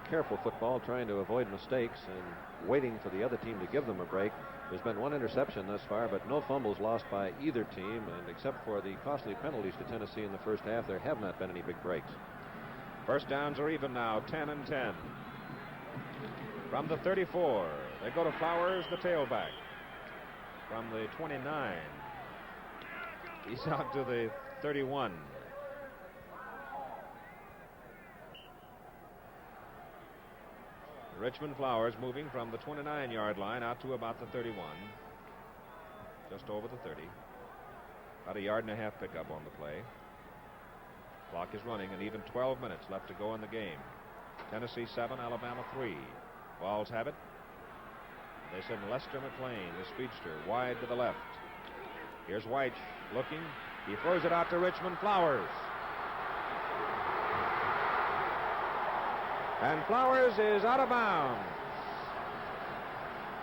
careful football, trying to avoid mistakes and waiting for the other team to give them a break. There's been 1 interception thus far, but no fumbles lost by either team, and except for the costly penalties to Tennessee in the first half, there have not been any big breaks. First downs are even now, 10 and 10. From the 34, they go to Flowers, the tailback. From the 29, he's out to the 31. Richmond Flowers moving from the 29-yard line out to about the 31. Just over the 30. About a yard and a half pickup on the play. Clock is running and even 12 minutes left to go in the game. Tennessee 7, Alabama 3. Vols have it. They send Lester McLean, the speedster, wide to the left. Here's White looking. He throws it out to Richmond Flowers. And Flowers is out of bounds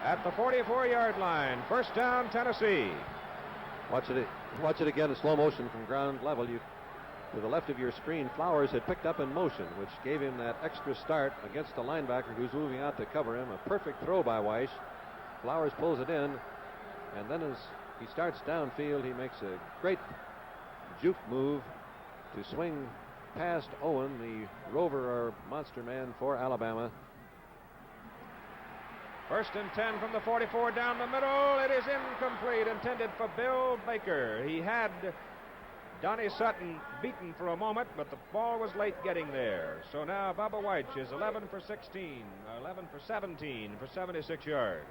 at the 44-yard line. First down, Tennessee. Watch it again in slow motion from ground level. To the left of your screen, Flowers had picked up in motion, which gave him that extra start against the linebacker who's moving out to cover him. A perfect throw by Weiss. Flowers pulls it in, and then as he starts downfield, he makes a great juke move to swing past Owen, the rover or monster man for Alabama. First and 10 from the 44 down the middle. It is incomplete, intended for Bill Baker. He had Donnie Sutton beaten for a moment, but the ball was late getting there. So now Bubba White is 11 for 17 for 76 yards.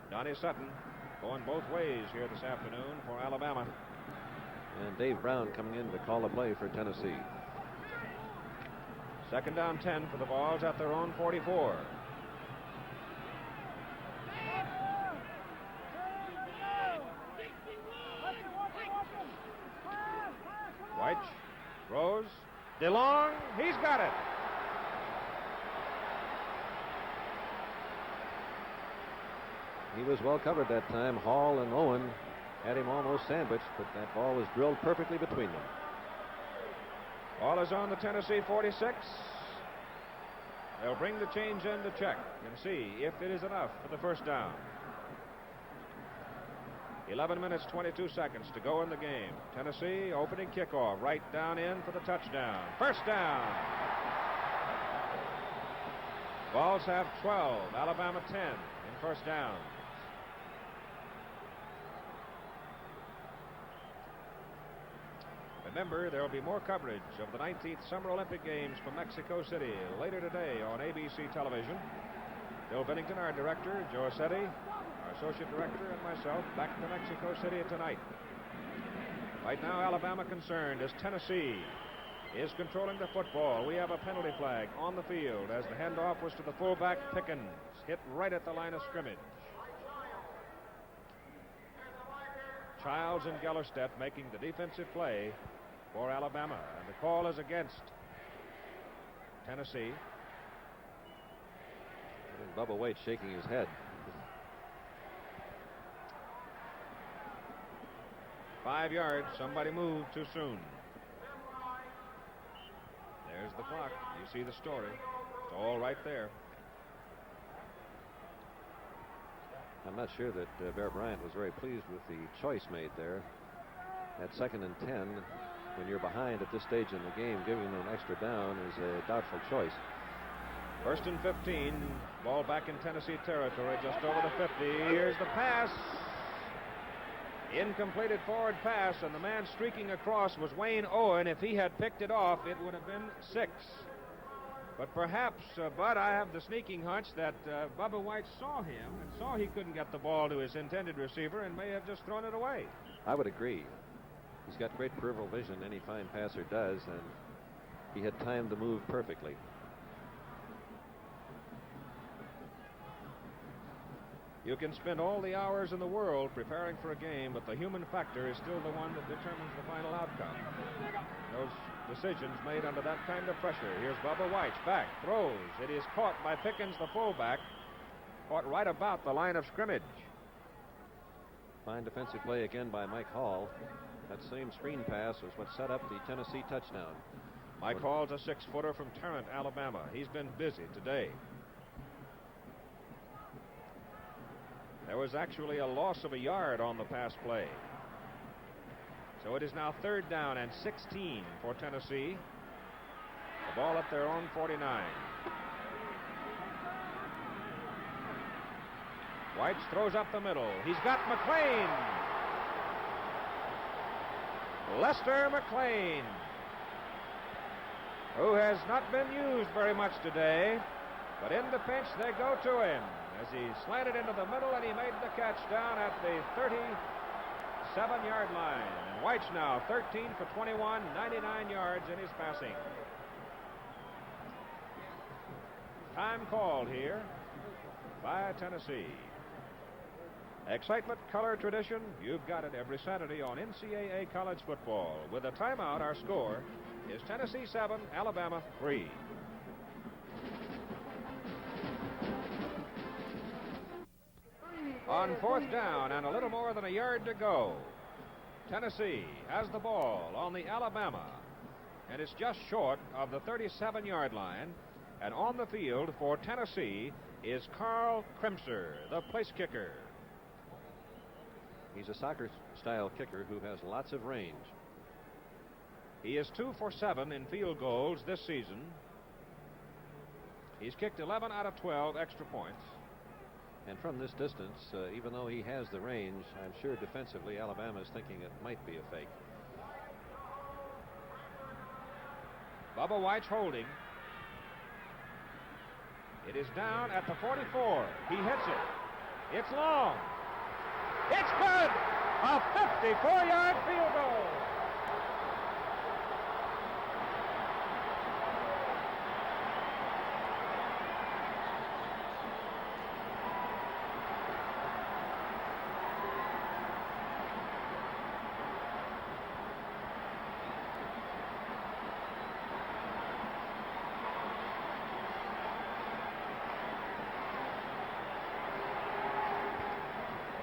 Donnie Sutton going both ways here this afternoon for Alabama. And Dave Brown coming in to call the play for Tennessee. Second down 10 for the Vols at their own 44. White throws. DeLong, he's got it. He was well covered that time. Hall and Owen had him almost sandwiched, but that ball was drilled perfectly between them. Ball is on the Tennessee 46. They'll bring the change in to check and see if it is enough for the first down. 11 minutes, 22 seconds to go in the game. Tennessee opening kickoff right down in for the touchdown. First down. Vols have 12, Alabama 10 in first down. Remember, there will be more coverage of the 19th Summer Olympic Games from Mexico City later today on ABC television. Bill Bennington, our director, Joe Setti, our associate director, and myself back to Mexico City tonight. Right now, Alabama concerned as Tennessee is controlling the football. We have a penalty flag on the field as the handoff was to the fullback Pickens, hit right at the line of scrimmage. Childs and Gellerstedt making the defensive play for Alabama, and the call is against Tennessee. And Bubba White shaking his head. 5 yards. Somebody moved too soon. There's the clock. You see the story. It's all right there. I'm not sure that Bear Bryant was very pleased with the choice made there. At 2nd and 10, when you're behind at this stage in the game, giving them an extra down is a doubtful choice. First and 15. Ball back in Tennessee territory, just over the 50. Here's the pass. Incompleted forward pass, and the man streaking across was Wayne Owen. If he had picked it off, it would have been 6. But perhaps, Bud, I have the sneaking hunch that Bubba White saw him and saw he couldn't get the ball to his intended receiver and may have just thrown it away. I would agree. He's got great peripheral vision, any fine passer does, and he had timed the move perfectly. You can spend all the hours in the world preparing for a game, but the human factor is still the one that determines the final outcome. Those decisions made under that kind of pressure. Here's Bubba White, back, throws. It is caught by Pickens, the fullback, caught right about the line of scrimmage. Fine defensive play again by Mike Hall. That same screen pass was what set up the Tennessee touchdown. Mike Hall's a 6-footer from Tarrant, Alabama. He's been busy today. There was actually a loss of a yard on the pass play. So it is now 3rd down and 16 for Tennessee. The ball at their own 49. White throws up the middle. He's got McLean. Lester McLean, who has not been used very much today, but in the pinch they go to him as he slanted into the middle and he made the catch down at the 37-yard line. And Weitz now 13 for 21, 99 yards in his passing. Time called here by Tennessee. Excitement, color, tradition, you've got it every Saturday on NCAA college football. With a timeout, our score is Tennessee 7, Alabama 3. On fourth down and a little more than a yard to go, Tennessee has the ball on the Alabama, and it's just short of the 37-yard line. And on the field for Tennessee is Carl Kremser, the place kicker. He's a soccer-style kicker who has lots of range. He is 2 for 7 in field goals this season. He's kicked 11 out of 12 extra points. And from this distance, even though he has the range, I'm sure defensively Alabama is thinking it might be a fake. Bubba Weitz holding. It is down at the 44. He hits it. It's long. It's good! A 54-yard field goal!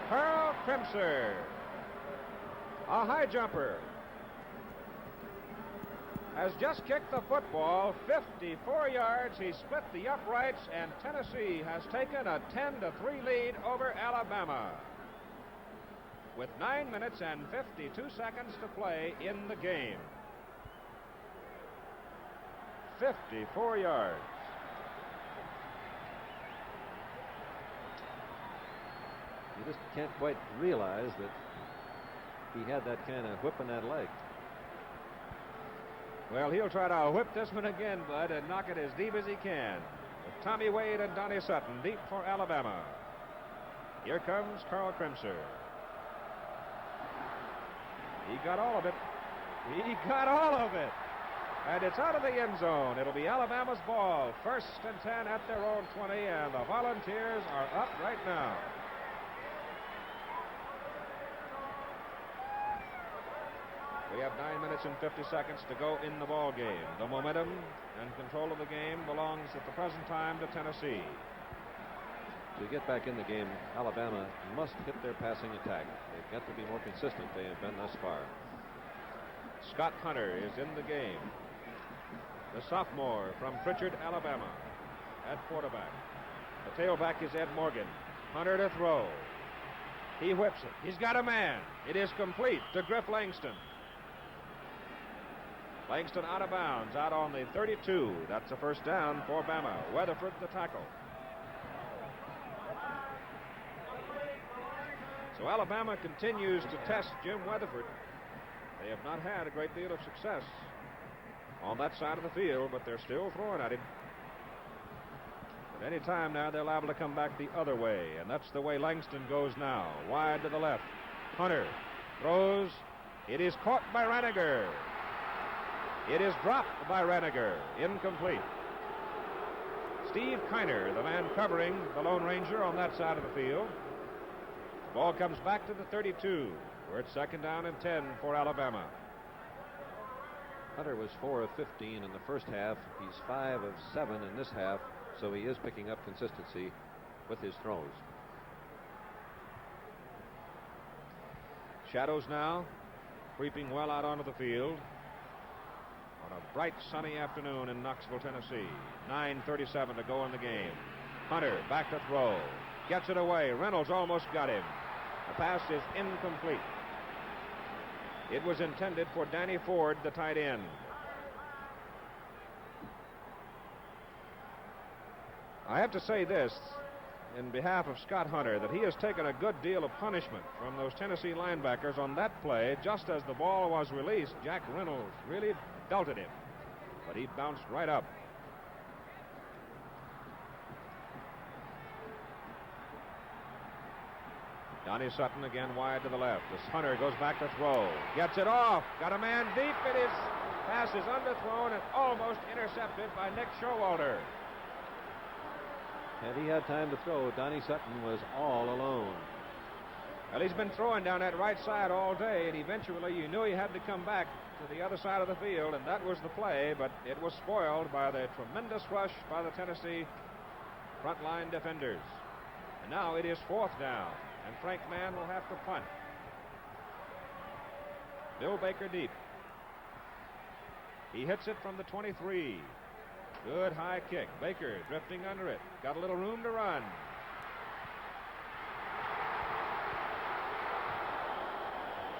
Carl Kremser, a high jumper, has just kicked the football 54 yards. He split the uprights, and Tennessee has taken a 10-3 lead over Alabama with 9 minutes and 52 seconds to play in the game. 54 yards. You just can't quite realize that he had that kind of whip in that leg. Well, he'll try to whip this one again, Bud, and knock it as deep as he can. With Tommy Wade and Donnie Sutton deep for Alabama. Here comes Carl Kremser. He got all of it. He got all of it. And it's out of the end zone. It'll be Alabama's ball. 1st and 10 at their own 20, and the Volunteers are up right now. We have 9 minutes and 50 seconds to go in the ball game. The momentum and control of the game belongs at the present time to Tennessee. To get back in the game, Alabama must hit their passing attack. They've got to be more consistent they have been thus far. Scott Hunter is in the game. The sophomore from Pritchard, Alabama, at quarterback. The tailback is Ed Morgan. Hunter to throw. He whips it. He's got a man. It is complete to Griff Langston. Langston out of bounds, out on the 32. That's a first down for Bama. Weatherford the tackle. So Alabama continues to test Jim Weatherford. They have not had a great deal of success on that side of the field, but they're still throwing at him. At any time now, they're liable to come back the other way, and that's the way Langston goes now. Wide to the left. Hunter throws. It is caught by Raniger. It is dropped by Raniger. Incomplete. Steve Kiner, the man covering the Lone Ranger on that side of the field. The ball comes back to the 32, where it's 2nd down and 10 for Alabama. Hunter was 4 of 15 in the first half. He's 5 of 7 in this half, so he is picking up consistency with his throws. Shadows now creeping well out onto the field on a bright sunny afternoon in Knoxville, Tennessee. 9:37 to go in the game. Hunter back to throw. Gets it away. Reynolds almost got him. The pass is incomplete. It was intended for Danny Ford, the tight end. I have to say this. in behalf of Scott Hunter that he has taken a good deal of punishment from those Tennessee linebackers on that play. Just as the ball was released, Jack Reynolds really belted him, but he bounced right up. Donnie Sutton again wide to the left as Hunter goes back to throw. Gets it off. Got a man deep. It is pass is underthrown and almost intercepted by Nick Showalter. Had he had time to throw, Donnie Sutton was all alone. Well, he's been throwing down that right side all day, and eventually you knew he had to come back to the other side of the field, and that was the play, but it was spoiled by the tremendous rush by the Tennessee frontline defenders. And now it is 4th down, and Frank Mann will have to punt. Bill Baker deep. He hits it from the 23. Good high kick. Baker drifting under it. Got a little room to run.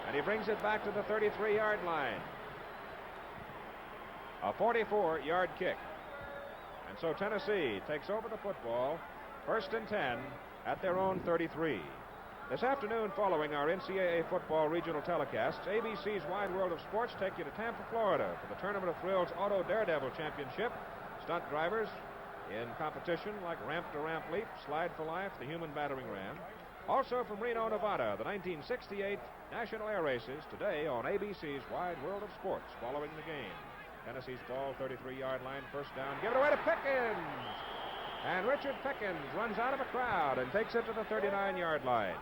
And he brings it back to the 33-yard line. A 44-yard kick. And so Tennessee takes over the football, 1st and 10 at their own 33. This afternoon, following our NCAA football regional telecasts, ABC's Wide World of Sports take you to Tampa, Florida for the Tournament of Thrills Auto Daredevil Championship. Stunt drivers in competition like Ramp to Ramp Leap, Slide for Life, the Human Battering Ram. Also from Reno, Nevada, the 1968 National Air Races today on ABC's Wide World of Sports following the game. Tennessee's ball, 33-yard line, 1st down. Give it away to Pickens! And Richard Pickens runs out of a crowd and takes it to the 39-yard line.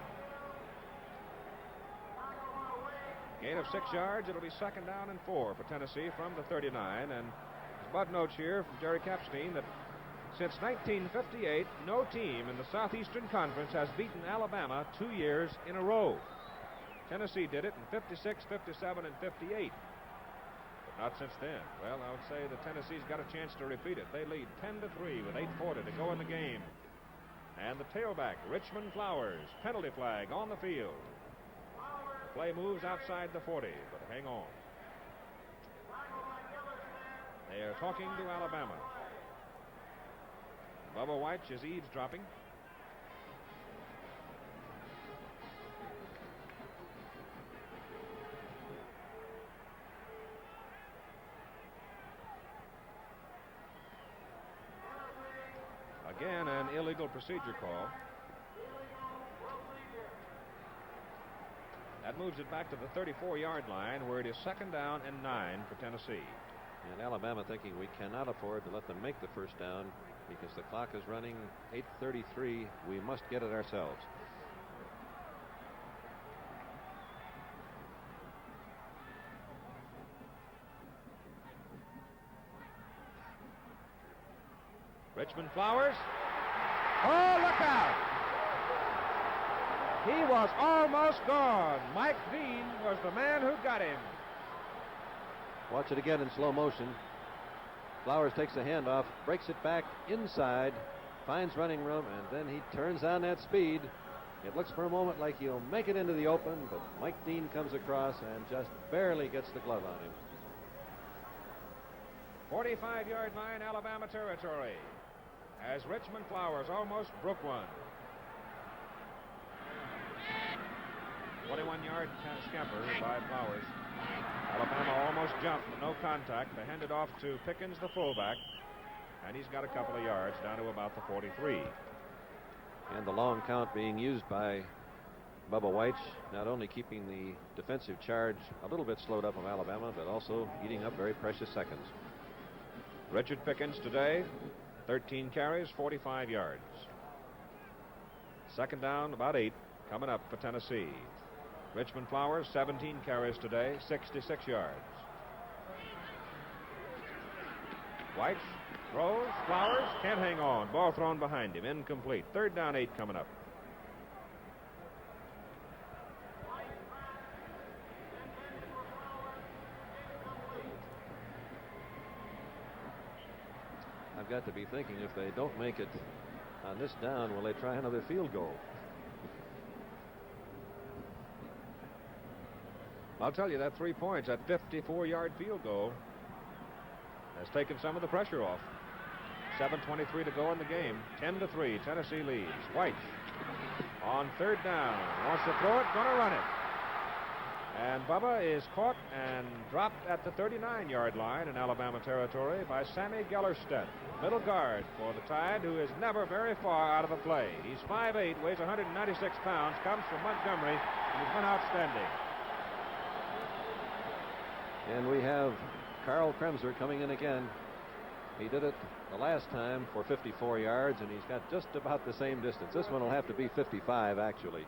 Gain of 6 yards. It'll be 2nd down and 4 for Tennessee from the 39. And as Bud notes here from Jerry Kapstein that since 1958, no team in the Southeastern Conference has beaten Alabama 2 years in a row. Tennessee did it in 56, 57, and 58. But not since then. Well, I would say that Tennessee's got a chance to repeat it. They lead 10-3 with 8:40 to go in the game. And the tailback, Richmond Flowers, penalty flag on the field. Play moves outside the 40, but hang on. They are talking to Alabama. Bubba White is eavesdropping. Again, an illegal procedure call. That moves it back to the 34-yard line, where it is 2nd down and 9 for Tennessee. And Alabama thinking we cannot afford to let them make the 1st down because the clock is running 8:33. We must get it ourselves. Richmond Flowers. Oh, look out! He was almost gone. Mike Dean was the man who got him. Watch it again in slow motion. Flowers takes the handoff, breaks it back inside, finds running room, and then he turns on that speed. It looks for a moment like he'll make it into the open, but Mike Dean comes across and just barely gets the glove on him. 45-yard line, Alabama territory, as Richmond Flowers almost broke one. 21-yard scamper by Flowers. Alabama almost jumped, but no contact. They hand it off to Pickens, the fullback, and he's got a couple of yards down to about the 43. And the long count being used by Bubba White, not only keeping the defensive charge a little bit slowed up of Alabama, but also eating up very precious seconds. Richard Pickens today, 13 carries, 45 yards. 2nd down, about 8, coming up for Tennessee. Richmond Flowers, 17 carries today, 66 yards. White throws, Flowers can't hang on. Ball thrown behind him, incomplete. 3rd down, 8 coming up. I've got to be thinking if they don't make it on this down, will they try another field goal? I'll tell you, that 3 points, that 54-yard field goal, has taken some of the pressure off. 7:23 to go in the game. 10-3, Tennessee leads. White on third down. Wants to throw it, gonna run it. And Bubba is caught and dropped at the 39-yard line in Alabama territory by Sammy Gellerstedt, middle guard for the Tide, who is never very far out of a play. He's 5'8", weighs 196 pounds, comes from Montgomery, and has been outstanding. And we have Carl Kremser coming in again. He did it the last time for 54 yards, and he's got just about the same distance. This one will have to be 55, actually.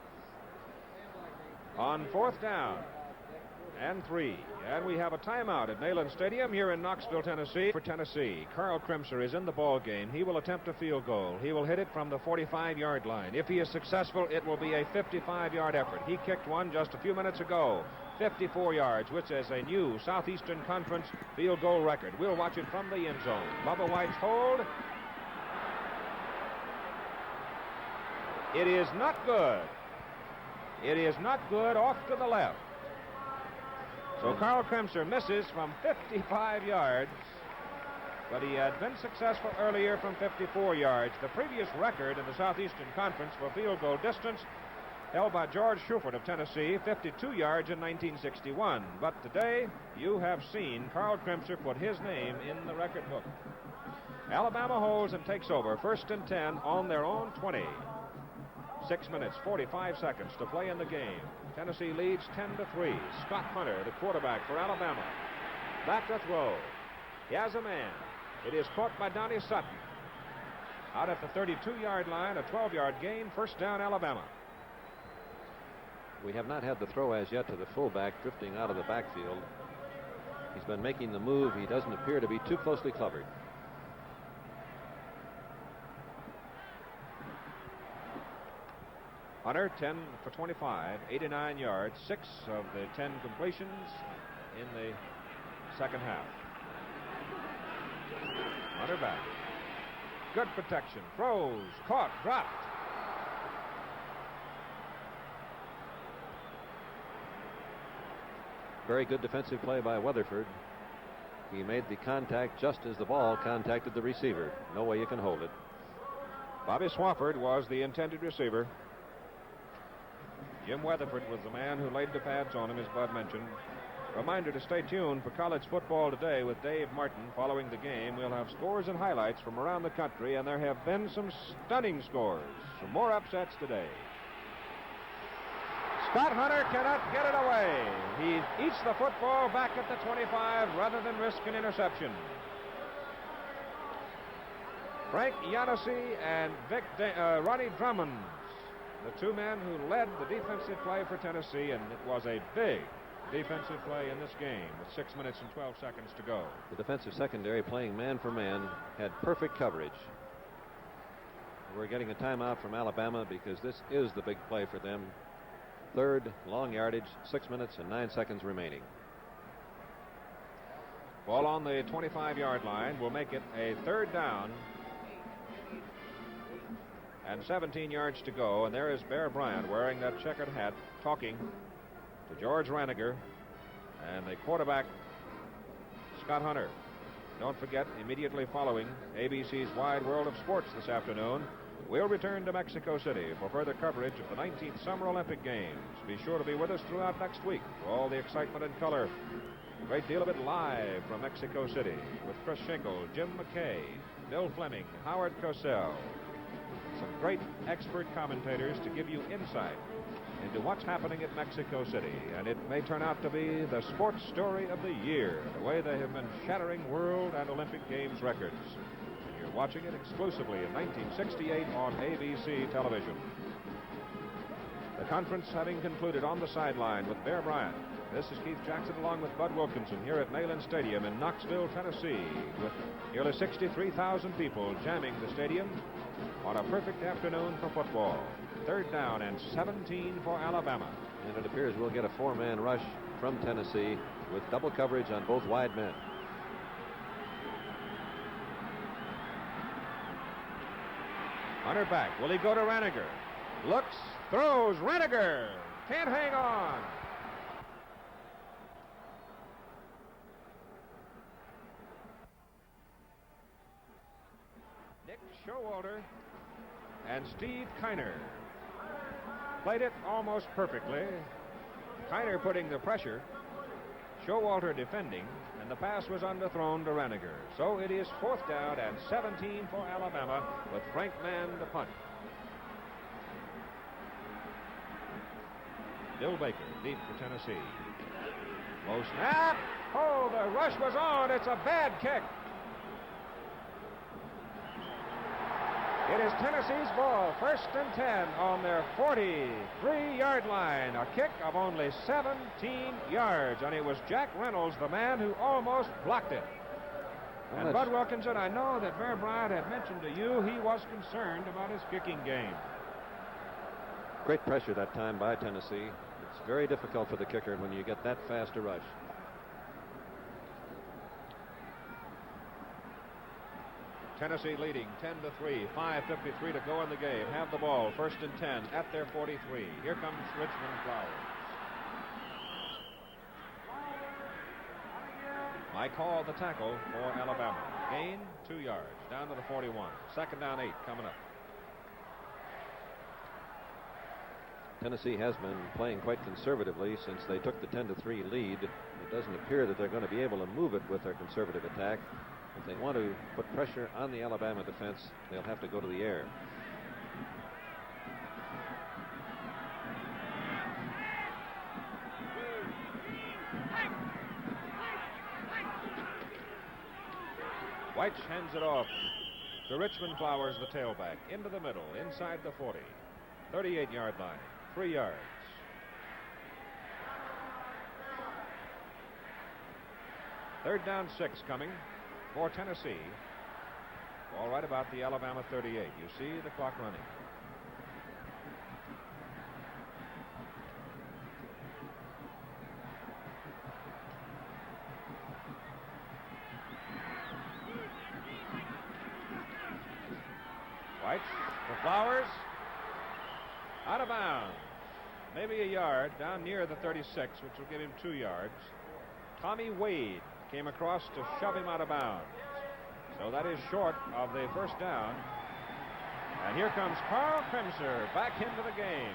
On fourth down and 3. And we have a timeout at Neyland Stadium here in Knoxville, Tennessee. For Tennessee, Carl Kremser is in the ball game. He will attempt a field goal. He will hit it from the 45-yard line. If he is successful, it will be a 55-yard effort. He kicked one just a few minutes ago. 54 yards, which is a new Southeastern Conference field goal record. We'll watch it from the end zone. Bubba White's hold. It is not good. It is not good, off to the left. So Carl Kremser misses from 55 yards, but he had been successful earlier from 54 yards. The previous record in the Southeastern Conference for field goal distance held by George Shuford of Tennessee, 52 yards in 1961. But today, you have seen Carl Kremser put his name in the record book. Alabama holds and takes over, 1st and 10 on their own 20. 6 minutes, 45 seconds to play in the game. Tennessee leads 10-3. Scott Hunter, the quarterback for Alabama. Back to throw. He has a man. It is caught by Donnie Sutton. Out at the 32-yard line, a 12-yard gain. First down, Alabama. We have not had the throw as yet to the fullback drifting out of the backfield. He's been making the move. He doesn't appear to be too closely covered. Hunter, 10 for 25, 89 yards, 6 of the 10 completions in the second half. Hunter back. Good protection. Throws, caught, dropped. Very good defensive play by Weatherford. He made the contact just as the ball contacted the receiver. No way you can hold it. Bobby Swafford was the intended receiver. Jim Weatherford was the man who laid the pads on him, as Bud mentioned. Reminder to stay tuned for college football today with Dave Martin. Following the game, we'll have scores and highlights from around the country, and there have been some stunning scores. Some more upsets today. Scott Hunter cannot get it away. He eats the football back at the 25 rather than risk an interception. Frank Yanessi and Ronnie Drummond, the two men who led the defensive play for Tennessee, and it was a big defensive play in this game with 6 minutes and 12 seconds to go. The defensive secondary, playing man for man, had perfect coverage. We're getting a timeout from Alabama because this is the big play for them. Third, long yardage, 6 minutes and 9 seconds remaining. Ball on the 25-yard line will make it a third down. And 17 yards to go, and there is Bear Bryant wearing that checkered hat, talking to George Raniger and the quarterback, Scott Hunter. Don't forget, immediately following ABC's Wide World of Sports this afternoon, we'll return to Mexico City for further coverage of the 19th Summer Olympic Games. Be sure to be with us throughout next week for all the excitement and color. A great deal of it live from Mexico City with Chris Schenkel, Jim McKay, Bill Fleming, Howard Cosell. Some great expert commentators to give you insight into what's happening at Mexico City. And it may turn out to be the sports story of the year, the way they have been shattering World and Olympic Games records. And you're watching it exclusively in 1968 on ABC television. The conference having concluded on the sideline with Bear Bryant. This is Keith Jackson along with Bud Wilkinson here at Neyland Stadium in Knoxville, Tennessee, with nearly 63,000 people jamming the stadium on a perfect afternoon for football. Third down and 17 for Alabama. And it appears we'll get a four-man rush from Tennessee with double coverage on both wide men. Hunter back. Will he go to Raniger? Looks, throws, Raniger can't hang on. Showalter and Steve Kiner. Played it almost perfectly. Kiner putting the pressure, Showalter defending, and the pass was underthrown to Reniger. So it is 4th down and 17 for Alabama with Frank Mann to punt. Bill Baker deep for Tennessee. Low snap. Oh, the rush was on. It's a bad kick. It is Tennessee's ball, 1st and 10 on their 43-yard line. A kick of only 17 yards, and it was Jack Reynolds, the man who almost blocked it. And Bud Wilkinson, I know that Bear Bryant had mentioned to you he was concerned about his kicking game. Great pressure that time by Tennessee. It's very difficult for the kicker when you get that fast a rush. Tennessee leading 10-3, 5:53 to go in the game. Have the ball, 1st and 10 at their 43. Here comes Richmond Flowers. I call the tackle for Alabama. Gain 2 yards, down to the 41. 2nd down 8 coming up. Tennessee has been playing quite conservatively since they took the 10-3 lead. It doesn't appear that they're going to be able to move it with their conservative attack. If they want to put pressure on the Alabama defense, they'll have to go to the air. White hands it off to Richmond Flowers, the tailback, into the middle, inside the 40. 38-yard line, 3 yards. Third down 6 coming for Tennessee. All right about the Alabama 38. You see the clock running. White for Flowers. Out of bounds. Maybe a yard down near the 36, which will give him 2 yards. Tommy Wade came across to shove him out of bounds. So that is short of the 1st down. And here comes Carl Kremser back into the game.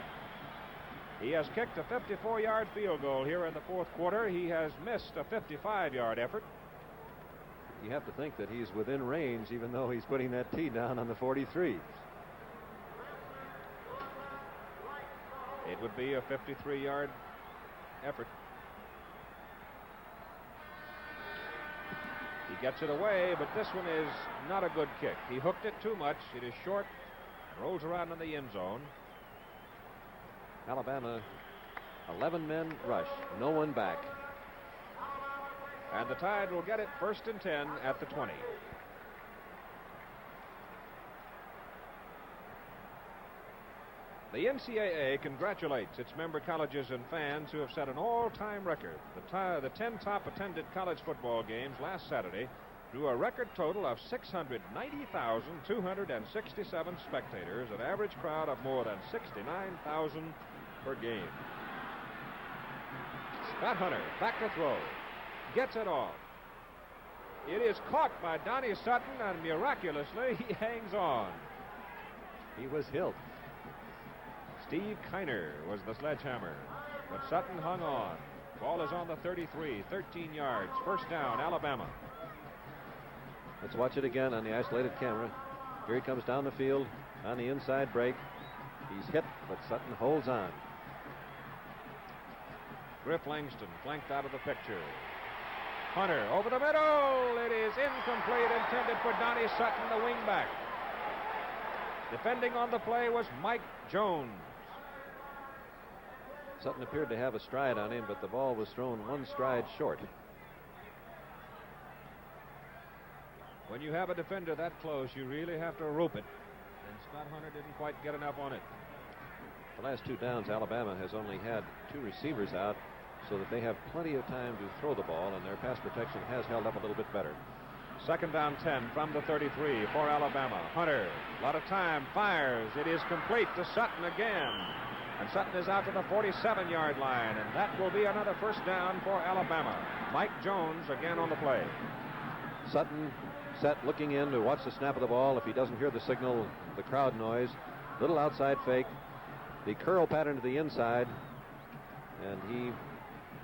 He has kicked a 54-yard field goal here in the 4th quarter. He has missed a 55-yard effort. You have to think that he's within range, even though he's putting that tee down on the 43. It would be a 53-yard effort. He gets it away, but this one is not a good kick. He hooked it too much. It is short, rolls around in the end zone. Alabama, 11 men rush, no one back. And the Tide will get it 1st and 10 at the 20. The NCAA congratulates its member colleges and fans who have set an all-time record. The 10 top attended college football games last Saturday drew a record total of 690,267 spectators, an average crowd of more than 69,000 per game. Scott Hunter back to throw. Gets it off. It is caught by Donnie Sutton, and miraculously he hangs on. He was hit. Steve Kiner was the sledgehammer, but Sutton hung on. Ball is on the 33, 13 yards. 1st down, Alabama. Let's watch it again on the isolated camera. Here he comes down the field on the inside break. He's hit, but Sutton holds on. Griff Langston flanked out of the picture. Hunter over the middle. It is incomplete, intended for Donnie Sutton, the wingback. Defending on the play was Mike Jones. Sutton appeared to have a stride on him, but the ball was thrown 1 stride short. When you have a defender that close, you really have to rope it. And Scott Hunter didn't quite get enough on it. The last 2 downs, Alabama has only had 2 receivers out, so that they have plenty of time to throw the ball, and their pass protection has held up a little bit better. 2nd down 10 from the 33 for Alabama. Hunter, a lot of time, fires. It is complete to Sutton again. And Sutton is out to the 47-yard line, and that will be another 1st down for Alabama. Mike Jones again on the play. Sutton set, looking in to watch the snap of the ball. If he doesn't hear the signal, the crowd noise, little outside fake, the curl pattern to the inside, and he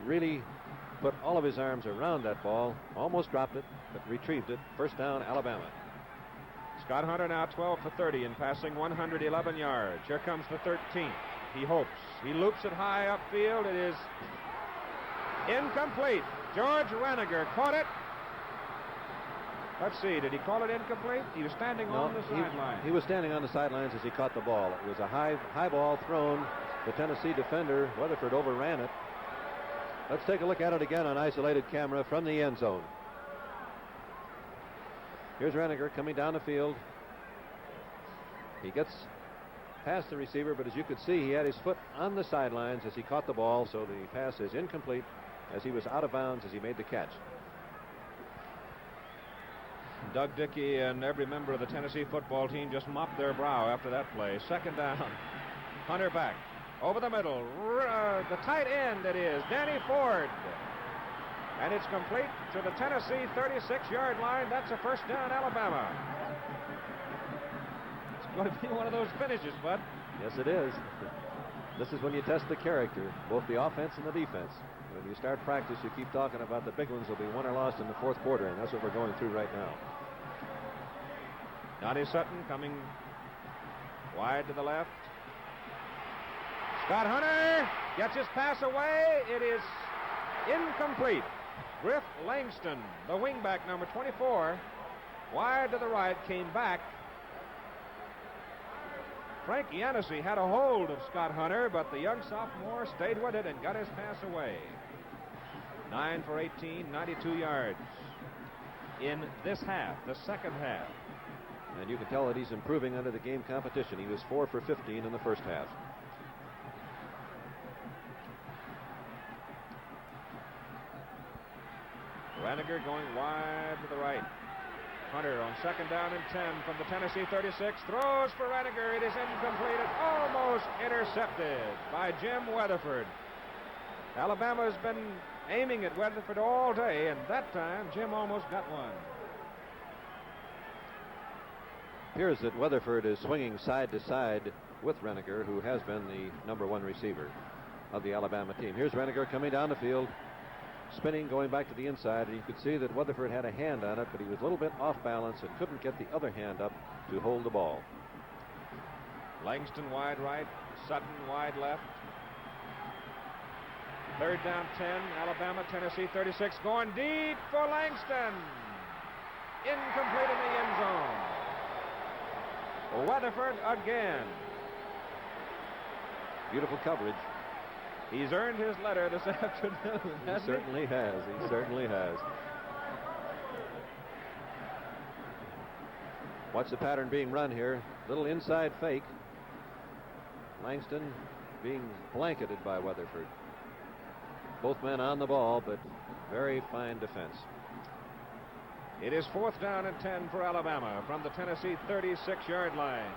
really put all of his arms around that ball, almost dropped it, but retrieved it. First down, Alabama. Scott Hunter now 12 for 30 in passing, 111 yards. Here comes the 13th. He hopes. He loops it high upfield. It is incomplete. George Reniger caught it. Let's see, did he call it incomplete? He was standing on the sideline. He was standing on the sidelines as he caught the ball. It was a high ball thrown. The Tennessee defender, Weatherford, overran it. Let's take a look at it again on isolated camera from the end zone. Here's Reniger coming down the field. He gets past the receiver, but as you could see, he had his foot on the sidelines as he caught the ball, so the pass is incomplete as he was out of bounds as he made the catch. Doug Dickey and every member of the Tennessee football team just mopped their brow after that play. Second down. Hunter back. Over the middle. The tight end, it is. Danny Ford. And it's complete to the Tennessee 36-yard line. That's a first down, Alabama. It's going to be one of those finishes, Bud. Yes, it is. This is when you test the character, both the offense and the defense. When you start practice, you keep talking about the big ones will be won or lost in the fourth quarter, and that's what we're going through right now. Donnie Sutton coming wide to the left. Scott Hunter gets his pass away. It is incomplete. Griff Langston, the wingback, number 24, wide to the right, came back. Frank Yancey had a hold of Scott Hunter, but the young sophomore stayed with it and got his pass away. 9 for 18, 92 yards in this half, the second half. And you can tell that he's improving under the game competition. He was 4 for 15 in the first half. Reniger going wide to the right. Hunter on second down and 10 from the Tennessee 36. Throws for Reniger. It is incomplete and almost intercepted by Jim Weatherford. Alabama has been aiming at Weatherford all day, and that time Jim almost got one. Appears that Weatherford is swinging side to side with Reniger, who has been the number one receiver of the Alabama team. Here's Reniger coming down the field, spinning, going back to the inside, and you could see that Weatherford had a hand on it, but he was a little bit off balance and couldn't get the other hand up to hold the ball. Langston wide right, Sutton wide left. Third down 10, Alabama, Tennessee 36, going deep for Langston. Incomplete in the end zone. Weatherford again. Beautiful coverage. He's earned his letter this afternoon. He certainly has. He certainly has. Watch the pattern being run here. Little inside fake. Langston being blanketed by Weatherford. Both men on the ball, but very fine defense. It is fourth down and 10 for Alabama from the Tennessee 36-yard line.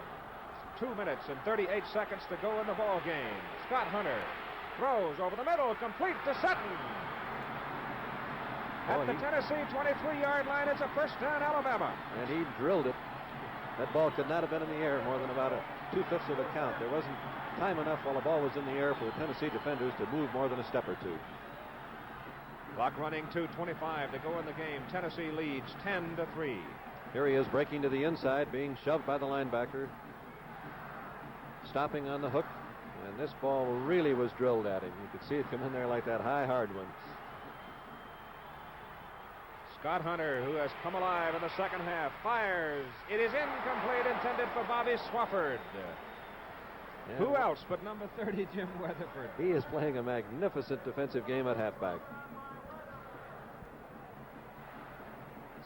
2 minutes and 38 seconds to go in the ball game. Scott Hunter throws over the middle, complete to Sutton. At the Tennessee 23-yard line, it's a first down, Alabama. And he drilled it. That ball could not have been in the air more than about 2/5 of a count. There wasn't time enough while the ball was in the air for the Tennessee defenders to move more than a step or two. Clock running, 2:25 to go in the game. Tennessee leads 10-3. Here he is breaking to the inside, being shoved by the linebacker. Stopping on the hook. And this ball really was drilled at him. You could see it come in there like that high, hard one. Scott Hunter, who has come alive in the second half, fires. It is incomplete, intended for Bobby Swafford. Yeah. Who else but number 30, Jim Weatherford? He is playing a magnificent defensive game at halfback.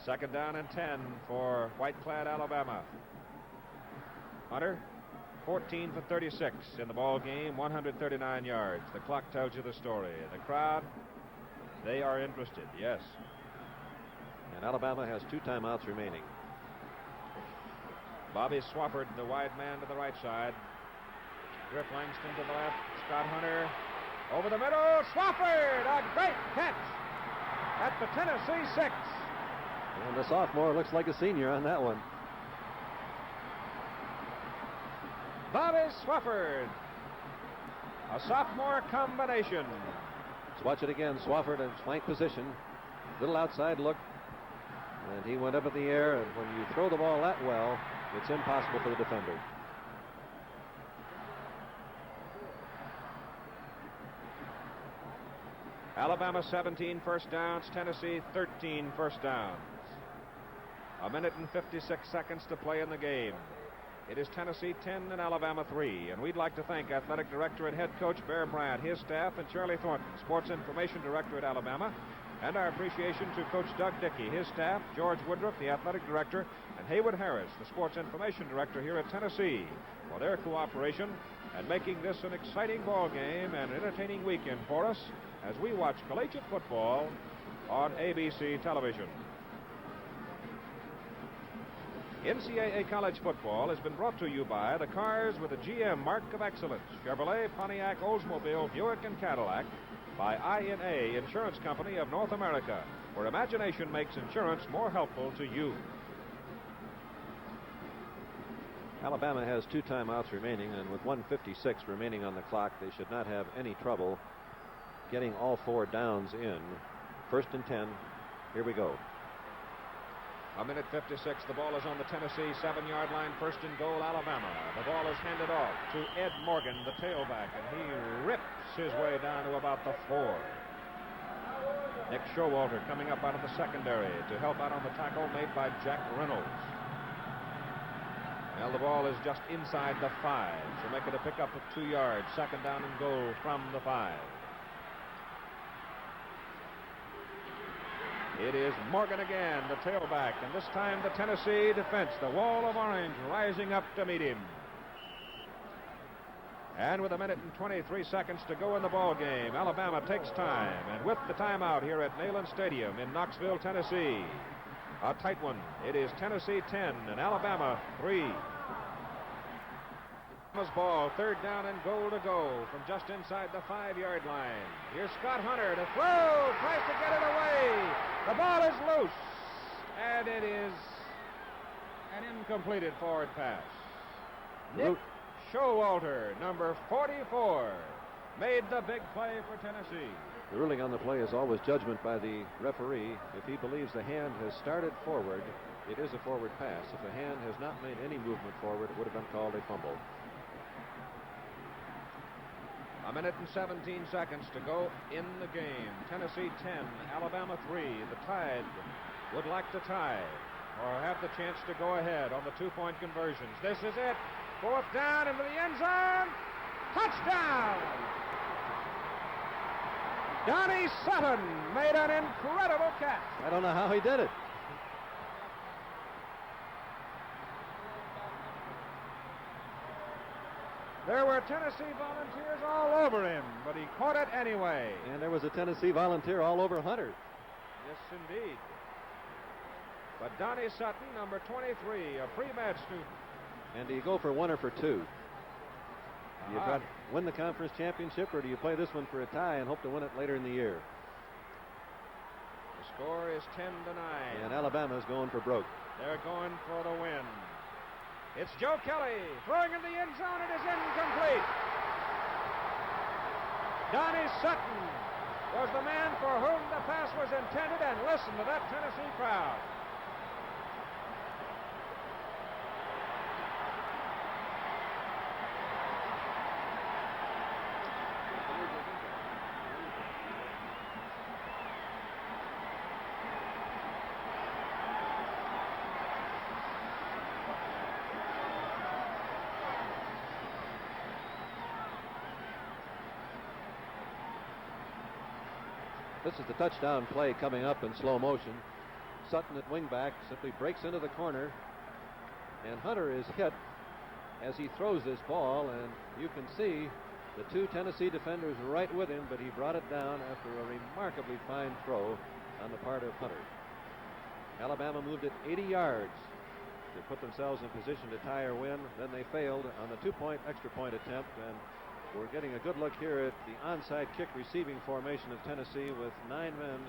Second down and 10 for white-clad Alabama. Hunter, 14 for 36 in the ball game, 139 yards. The clock tells you the story. The crowd, they are interested, yes. And Alabama has 2 timeouts remaining. Bobby Swafford, the wide man to the right side. Griff Langston to the left. Scott Hunter over the middle. Swafford, a great catch at the Tennessee 6. And the sophomore looks like a senior on that one. Bobby Swafford, a sophomore combination. Let's watch it again. Swafford in flank position. Little outside look. And he went up in the air, and when you throw the ball that well, it's impossible for the defender. Alabama 17 first downs, Tennessee 13 first downs. A minute and 56 seconds to play in the game. It is Tennessee 10 and Alabama 3, and we'd like to thank Athletic Director and Head Coach Bear Bryant, his staff, and Charlie Thornton, Sports Information Director at Alabama, and our appreciation to Coach Doug Dickey, his staff, George Woodruff, the Athletic Director, and Haywood Harris, the Sports Information Director here at Tennessee, for their cooperation and making this an exciting ball game and entertaining weekend for us as we watch collegiate football on ABC television. NCAA college football has been brought to you by the cars with the GM Mark of Excellence, Chevrolet, Pontiac, Oldsmobile, Buick, and Cadillac, by INA Insurance Company of North America, where imagination makes insurance more helpful to you. Alabama has 2 timeouts remaining, and with 1:56 remaining on the clock, they should not have any trouble getting all 4 downs in. 1st and 10. Here we go. A minute 56. The ball is on the Tennessee 7-yard line. 1st and goal, Alabama. The ball is handed off to Ed Morgan, the tailback, and he rips his way down to about the 4. Nick Showalter coming up out of the secondary to help out on the tackle made by Jack Reynolds. Well, the ball is just inside the 5, so make it a pickup of 2 yards. 2nd down and goal from the 5. It is Morgan again, the tailback, and this time the Tennessee defense, the wall of orange, rising up to meet him. And with a minute and 23 seconds to go in the ball game, Alabama takes time, and with the timeout here at Neyland Stadium in Knoxville, Tennessee, a tight one. It is Tennessee 10 and Alabama 3. Ball, 3rd down and goal to go from just inside the 5-yard line. Here's Scott Hunter to throw, tries to get it away. The ball is loose, and it is an incompleted forward pass. Nick Showalter, number 44, made the big play for Tennessee. The ruling on the play is always judgment by the referee. If he believes the hand has started forward, it is a forward pass. If the hand has not made any movement forward, it would have been called a fumble. A minute and 17 seconds to go in the game. Tennessee 10, Alabama 3. The Tide would like to tie or have the chance to go ahead on the 2-point conversions. This is it. 4th down into the end zone. Touchdown! Donnie Sutton made an incredible catch. I don't know how he did it. There were Tennessee volunteers all over him, but he caught it anyway. And there was a Tennessee volunteer all over Hunter. Yes, indeed. But Donnie Sutton, number 23, a pre-med student. And do you go for 1 or for 2? Do you try to win the conference championship, or do you play this one for a tie and hope to win it later in the year? The score is 10-9. And Alabama's going for broke. They're going for the win. It's Joe Kelly throwing in the end zone. It is incomplete. Donnie Sutton was the man for whom the pass was intended, and listen to that Tennessee crowd. This is the touchdown play coming up in slow motion. Sutton at wingback simply breaks into the corner, and Hunter is hit as he throws this ball, and you can see the 2 Tennessee defenders right with him, but he brought it down after a remarkably fine throw on the part of Hunter. Alabama moved it 80 yards to put themselves in position to tie or win. Then they failed on the 2-point extra point attempt, and we're getting a good look here at the onside kick receiving formation of Tennessee with 9 men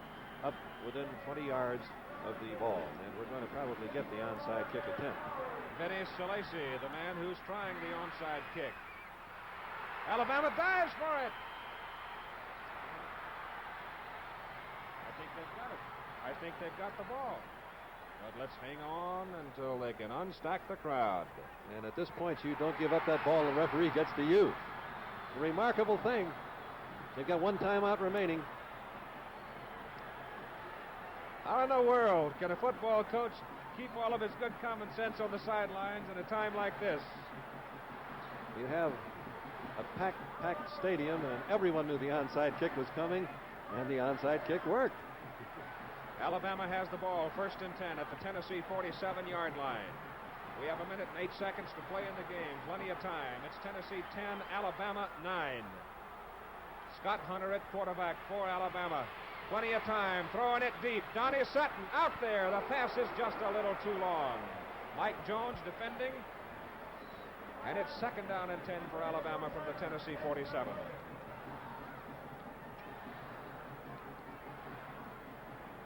up within 20 yards of the ball, and we're going to probably get the onside kick attempt. Vinny Salesi, the man who's trying the onside kick. Alabama dives for it. I think they've got it. I think they've got the ball. But let's hang on until they can unstack the crowd. And at this point, you don't give up that ball. The referee gets to you. A remarkable thing. They've got one timeout remaining. How in the world can a football coach keep all of his good common sense on the sidelines at a time like this? You have a packed stadium, and everyone knew the onside kick was coming, and the onside kick worked. Alabama has the ball, 1st and 10 at the Tennessee 47-yard line. We have 1 minute and 8 seconds to play in the game. Plenty of time. It's Tennessee 10, Alabama 9. Scott Hunter at quarterback for Alabama. Plenty of time. Throwing it deep. Donnie Sutton out there. The pass is just a little too long. Mike Jones defending. And it's 2nd down and 10 for Alabama from the Tennessee 47.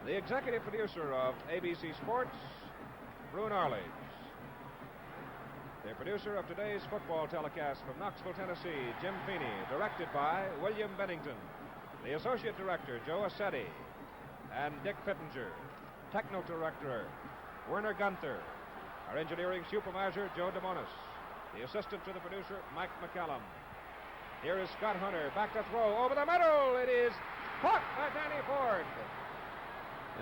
The executive producer of ABC Sports, Brune Arledge. The producer of today's football telecast from Knoxville, Tennessee, Jim Feeney. Directed by William Bennington. The associate director, Joe Assetti. And Dick Pittenger. Techno director, Werner Gunther. Our engineering supervisor, Joe DeMonis. The assistant to the producer, Mike McCallum. Here is Scott Hunter, back to throw over the middle. It is caught by Danny Ford.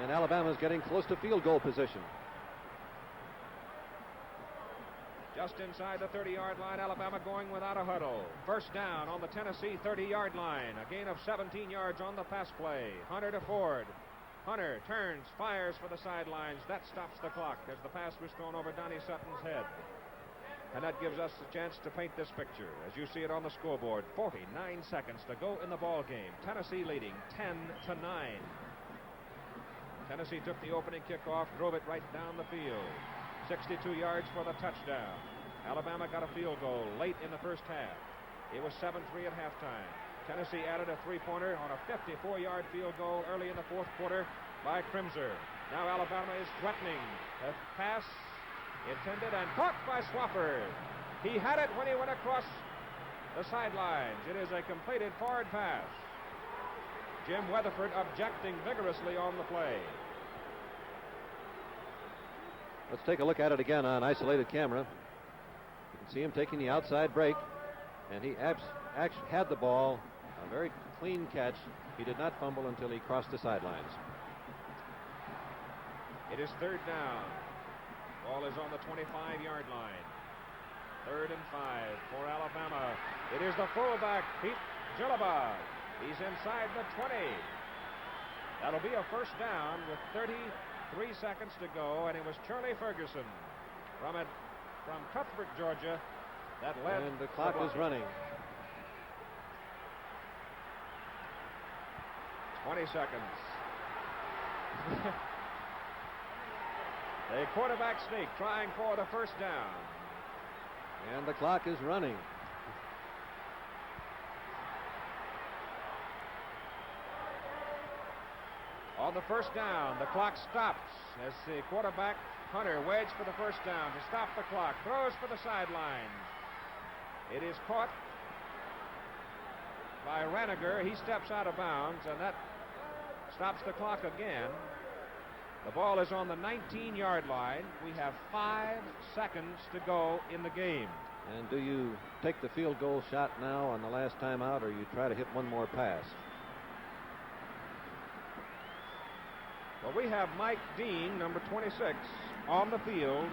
And Alabama's getting close to field goal position. Just inside the 30-yard line, Alabama going without a huddle. 1st down on the Tennessee 30-yard line. A gain of 17 yards on the pass play. Hunter to Ford. Hunter turns, fires for the sidelines. That stops the clock as the pass was thrown over Donnie Sutton's head. And that gives us a chance to paint this picture. As you see it on the scoreboard, 49 seconds to go in the ball game. Tennessee leading 10-9. Tennessee took the opening kickoff, drove it right down the field. 62 yards for the touchdown. Alabama got a field goal late in the first half. It was 7-3 at halftime. Tennessee added a three-pointer on a 54-yard field goal early in the 4th quarter by Crimser. Now Alabama is threatening. A pass intended and caught by Swofford. He had it when he went across the sidelines. It is a completed forward pass. Jim Weatherford objecting vigorously on the play. Let's take a look at it again on isolated camera. You can see him taking the outside break, and he actually had the ball. A very clean catch. He did not fumble until he crossed the sidelines. It is 3rd down. Ball is on the 25-yard line. 3rd and 5 for Alabama. It is the fullback, Pete Gillaba. He's inside the 20. That'll be a 1st down with 33 seconds to go, and it was Charlie Ferguson from Cuthbert, Georgia, that led. And the clock is running. 20 seconds. The quarterback sneak trying for the 1st down. And the clock is running. On the 1st down, the clock stops as the quarterback, Hunter, waits for the 1st down to stop the clock. Throws for the sidelines. It is caught by Raniger. He steps out of bounds, and that stops the clock again. The ball is on the 19-yard line. We have 5 seconds to go in the game. And do you take the field goal shot now on the last time out, or you try to hit one more pass? Well, we have Mike Dean, number 26, on the field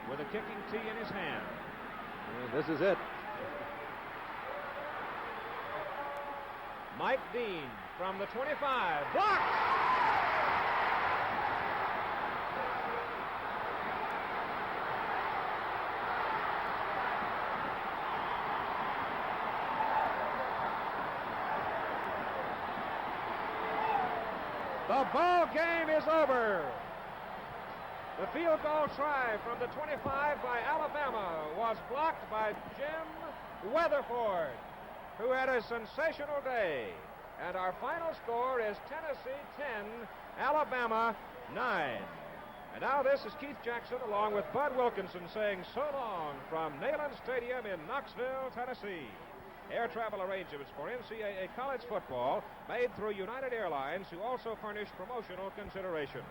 with a kicking tee in his hand. And this is it. Mike Dean from the 25. Blocked! The ball game is over. The field goal try from the 25 by Alabama was blocked by Jim Weatherford, who had a sensational day. And our final score is Tennessee 10, Alabama And now this is Keith Jackson along with Bud Wilkinson saying so long from Neyland Stadium in Knoxville, Tennessee. Air travel arrangements for NCAA college football made through United Airlines, who also furnish promotional consideration.